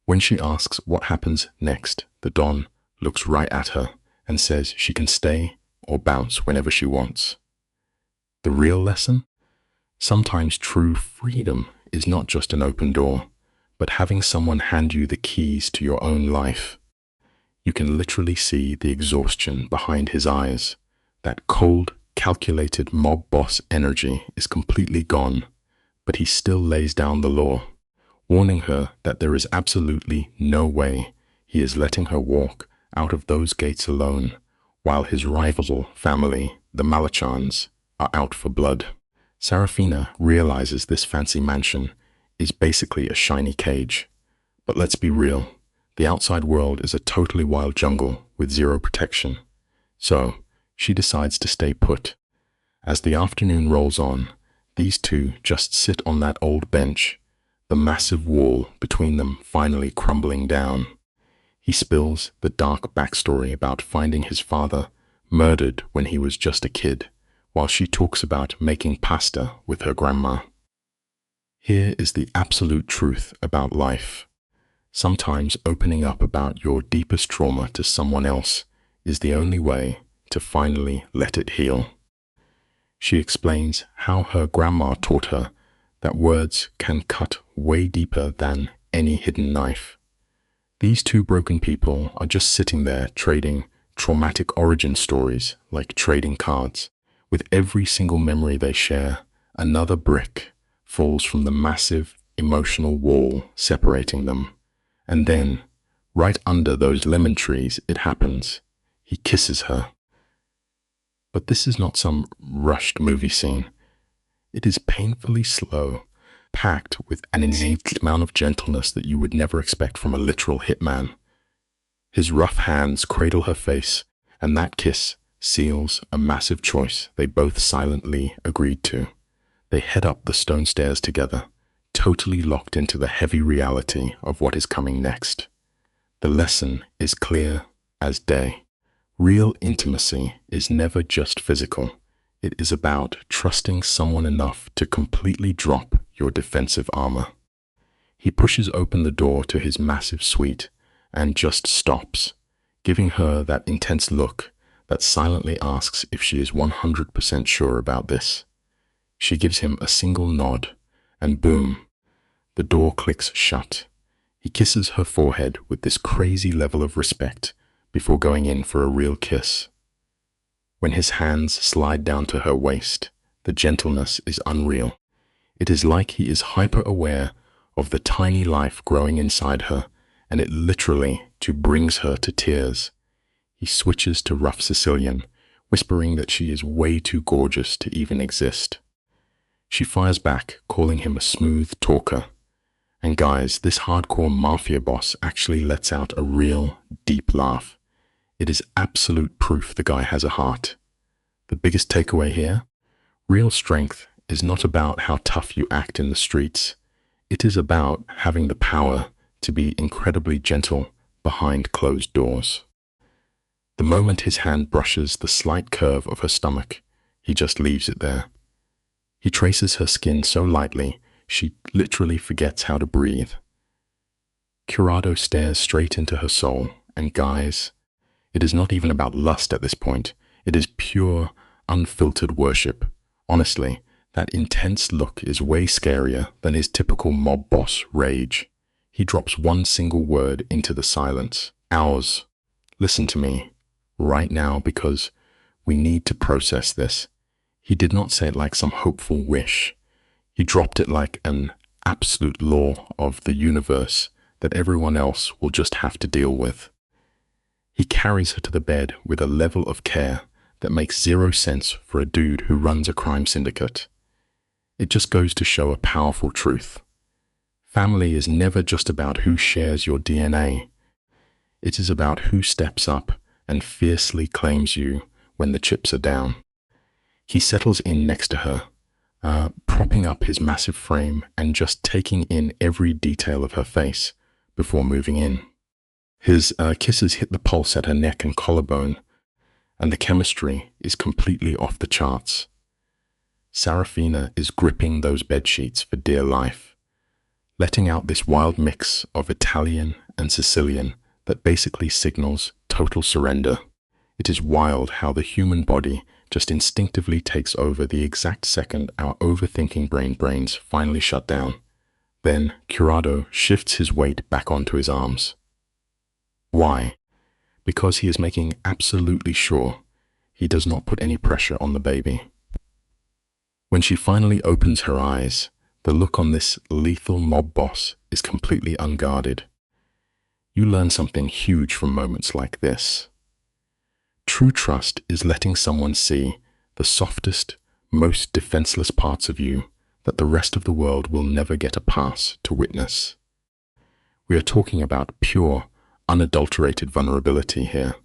[SPEAKER 1] When she asks what happens next, the Don looks right at her and says she can stay or bounce whenever she wants. The real lesson? Sometimes true freedom is not just an open door, but having someone hand you the keys to your own life. You can literally see the exhaustion behind his eyes. That cold, calculated mob boss energy is completely gone, but he still lays down the law, warning her that there is absolutely no way he is letting her walk out of those gates alone, while his rival family, the Malachans, are out for blood. Serafina realizes this fancy mansion is basically a shiny cage. But let's be real, the outside world is a totally wild jungle with zero protection. So, she decides to stay put. As the afternoon rolls on, these two just sit on that old bench, the massive wall between them finally crumbling down. He spills the dark backstory about finding his father murdered when he was just a kid, while she talks about making pasta with her grandma. Here is the absolute truth about life. Sometimes opening up about your deepest trauma to someone else is the only way to finally let it heal. She explains how her grandma taught her that words can cut way deeper than any hidden knife. These two broken people are just sitting there trading traumatic origin stories like trading cards. With every single memory they share, another brick falls from the massive emotional wall separating them. And then, right under those lemon trees, it happens. He kisses her. But this is not some rushed movie scene. It is painfully slow, packed with an innate amount of gentleness that you would never expect from a literal hitman. His rough hands cradle her face, and that kiss seals a massive choice they both silently agreed to. They head up the stone stairs together, totally locked into the heavy reality of what is coming next. The lesson is clear as day. Real intimacy is never just physical. It is about trusting someone enough to completely drop your defensive armor. He pushes open the door to his massive suite and just stops, giving her that intense look that silently asks if she is 100% sure about this. She gives him a single nod, and boom, the door clicks shut. He kisses her forehead with this crazy level of respect before going in for a real kiss. When his hands slide down to her waist, The gentleness is unreal. It is like he is hyper-aware of the tiny life growing inside her, and it literally brings her to tears. He switches to rough Sicilian, whispering that she is way too gorgeous to even exist. She fires back, calling him a smooth talker. And guys, this hardcore mafia boss actually lets out a real, deep laugh. It is absolute proof the guy has a heart. The biggest takeaway here? Real strength is not about how tough you act in the streets. It is about having the power to be incredibly gentle behind closed doors. The moment his hand brushes the slight curve of her stomach, he just leaves it there. He traces her skin so lightly, she literally forgets how to breathe. Curado stares straight into her soul, and guys, it is not even about lust at this point. It is pure, unfiltered worship. Honestly, that intense look is way scarier than his typical mob boss rage. He drops one single word into the silence. Ours. Listen to me. Right now, because we need to process this. He did not say it like some hopeful wish. He dropped it like an absolute law of the universe that everyone else will just have to deal with. He carries her to the bed with a level of care that makes zero sense for a dude who runs a crime syndicate. It just goes to show a powerful truth. Family is never just about who shares your DNA. It is about who steps up and fiercely claims you when the chips are down. He settles in next to her, propping up his massive frame and just taking in every detail of her face before moving in. His kisses hit the pulse at her neck and collarbone, and the chemistry is completely off the charts. Sarafina is gripping those bedsheets for dear life, letting out this wild mix of Italian and Sicilian that basically signals total surrender. It is wild how the human body just instinctively takes over the exact second our overthinking brains finally shut down. Then Curado shifts his weight back onto his arms. Why? Because he is making absolutely sure he does not put any pressure on the baby. When she finally opens her eyes, the look on this lethal mob boss is completely unguarded. You learn something huge from moments like this. True trust is letting someone see the softest, most defenseless parts of you that the rest of the world will never get a pass to witness. We are talking about pure, unadulterated vulnerability here.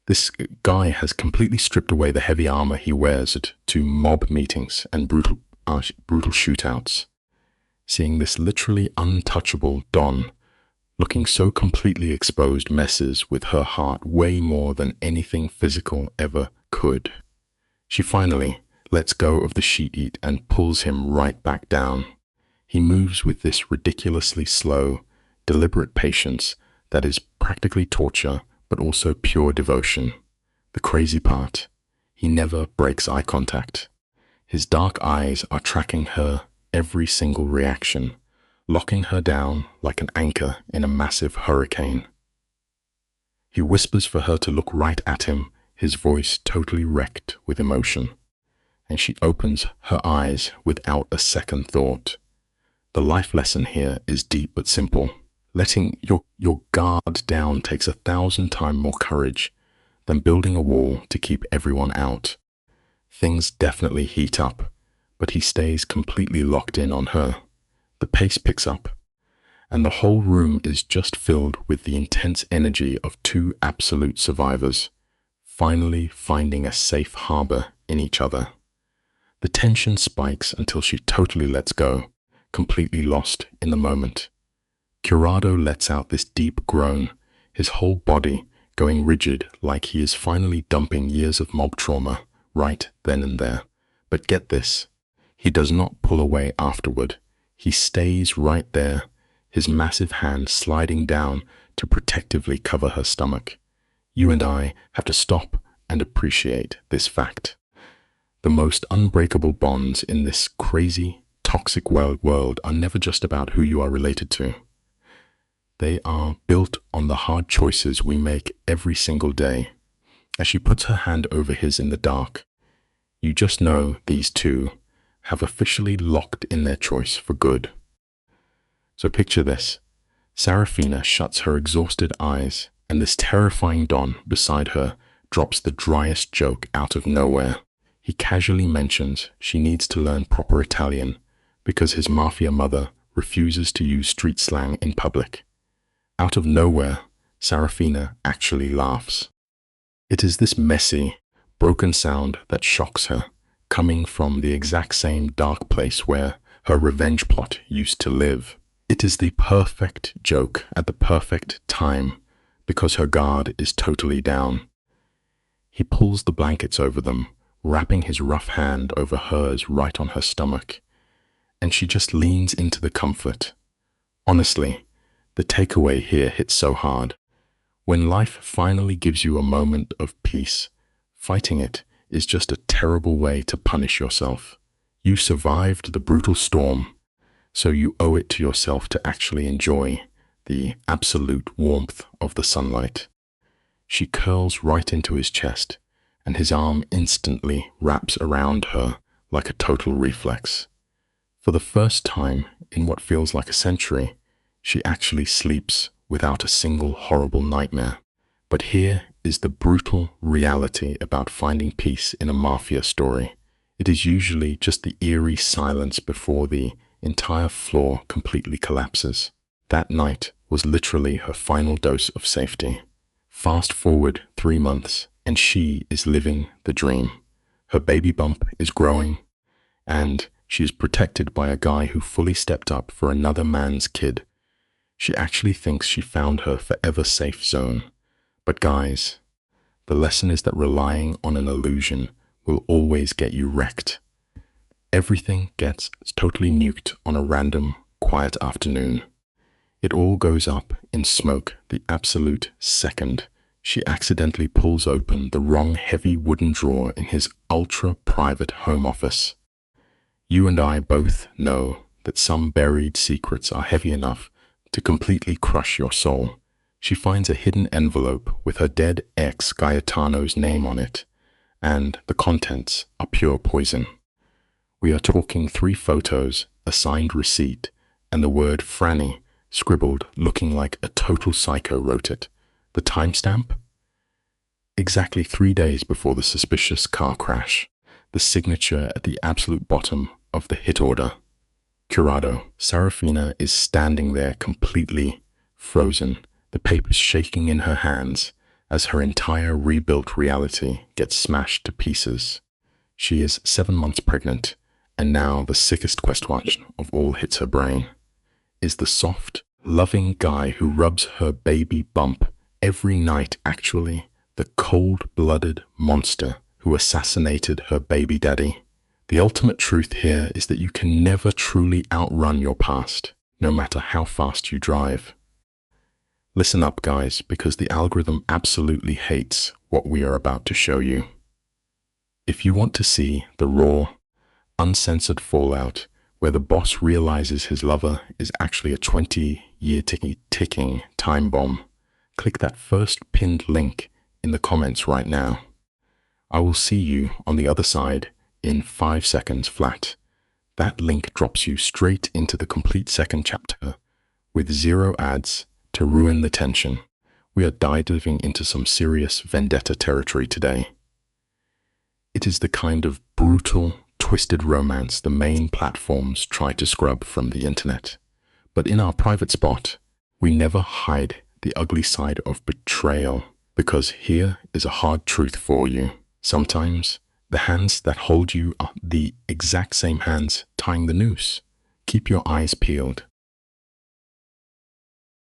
[SPEAKER 1] This guy has completely stripped away the heavy armor he wears to mob meetings and brutal shootouts. Seeing this literally untouchable Don looking so completely exposed messes with her heart way more than anything physical ever could. She finally lets go of the sheet and pulls him right back down. He moves with this ridiculously slow, deliberate patience that is practically torture, but also pure devotion. The crazy part, he never breaks eye contact. His dark eyes are tracking her every single reaction, locking her down like an anchor in a massive hurricane. He whispers for her to look right at him, his voice totally wrecked with emotion, and she opens her eyes without a second thought. The life lesson here is deep but simple. Letting your guard down takes 1,000 times more courage than building a wall to keep everyone out. Things definitely heat up, but he stays completely locked in on her. The pace picks up, and the whole room is just filled with the intense energy of two absolute survivors, finally finding a safe harbor in each other. The tension spikes until she totally lets go, completely lost in the moment. Curado lets out this deep groan, his whole body going rigid like he is finally dumping years of mob trauma right then and there. But get this, he does not pull away afterward. He stays right there, his massive hand sliding down to protectively cover her stomach. You and I have to stop and appreciate this fact. The most unbreakable bonds in this crazy, toxic world are never just about who you are related to. They are built on the hard choices we make every single day. As she puts her hand over his in the dark, You just know these two have officially locked in their choice for good. So picture this. Sarafina shuts her exhausted eyes, and this terrifying Don beside her drops the driest joke out of nowhere. He casually mentions she needs to learn proper Italian because his mafia mother refuses to use street slang in public. Out of nowhere, Sarafina actually laughs. It is this messy, broken sound that shocks her, coming from the exact same dark place where her revenge plot used to live. It is the perfect joke at the perfect time because her guard is totally down. He pulls the blankets over them, wrapping his rough hand over hers right on her stomach, and she just leans into the comfort. Honestly, the takeaway here hits so hard. When life finally gives you a moment of peace, fighting it is just a terrible way to punish yourself. You survived the brutal storm, so you owe it to yourself to actually enjoy the absolute warmth of the sunlight. She curls right into his chest, and his arm instantly wraps around her like a total reflex. For the first time in what feels like a century, she actually sleeps without a single horrible nightmare. But here is the brutal reality about finding peace in a mafia story. It is usually just the eerie silence before the entire floor completely collapses. That night was literally her final dose of safety. Fast forward 3 months, and she is living the dream. Her baby bump is growing, and she is protected by a guy who fully stepped up for another man's kid. She actually thinks she found her forever safe zone. But guys, the lesson is that relying on an illusion will always get you wrecked. Everything gets totally nuked on a random, quiet afternoon. It all goes up in smoke the absolute second she accidentally pulls open the wrong heavy wooden drawer in his ultra-private home office. You and I both know that some buried secrets are heavy enough to completely crush your soul. She finds a hidden envelope with her dead ex Gaetano's name on it, and the contents are pure poison. We are talking 3 photos, a signed receipt, and the word Franny scribbled looking like a total psycho wrote it. The timestamp? Exactly 3 days before the suspicious car crash. The signature at the absolute bottom of the hit order. Curado. Sarafina is standing there completely frozen, the papers shaking in her hands as her entire rebuilt reality gets smashed to pieces. She is 7 months pregnant, and now the sickest question of all hits her brain. Is the soft, loving guy who rubs her baby bump every night actually the cold-blooded monster who assassinated her baby daddy? The ultimate truth here is that you can never truly outrun your past, no matter how fast you drive. Listen up, guys, because the algorithm absolutely hates what we are about to show you. If you want to see the raw, uncensored fallout where the boss realizes his lover is actually a 20-year ticking time bomb, click that first pinned link in the comments right now. I will see you on the other side in 5 seconds flat. That link drops you straight into the complete second chapter with 0 ads to ruin the tension. We are diving into some serious vendetta territory today. It is the kind of brutal, twisted romance the main platforms try to scrub from the internet. But in our private spot, we never hide the ugly side of betrayal, because here is a hard truth for you. Sometimes the hands that hold you are the exact same hands tying the noose. Keep your eyes peeled,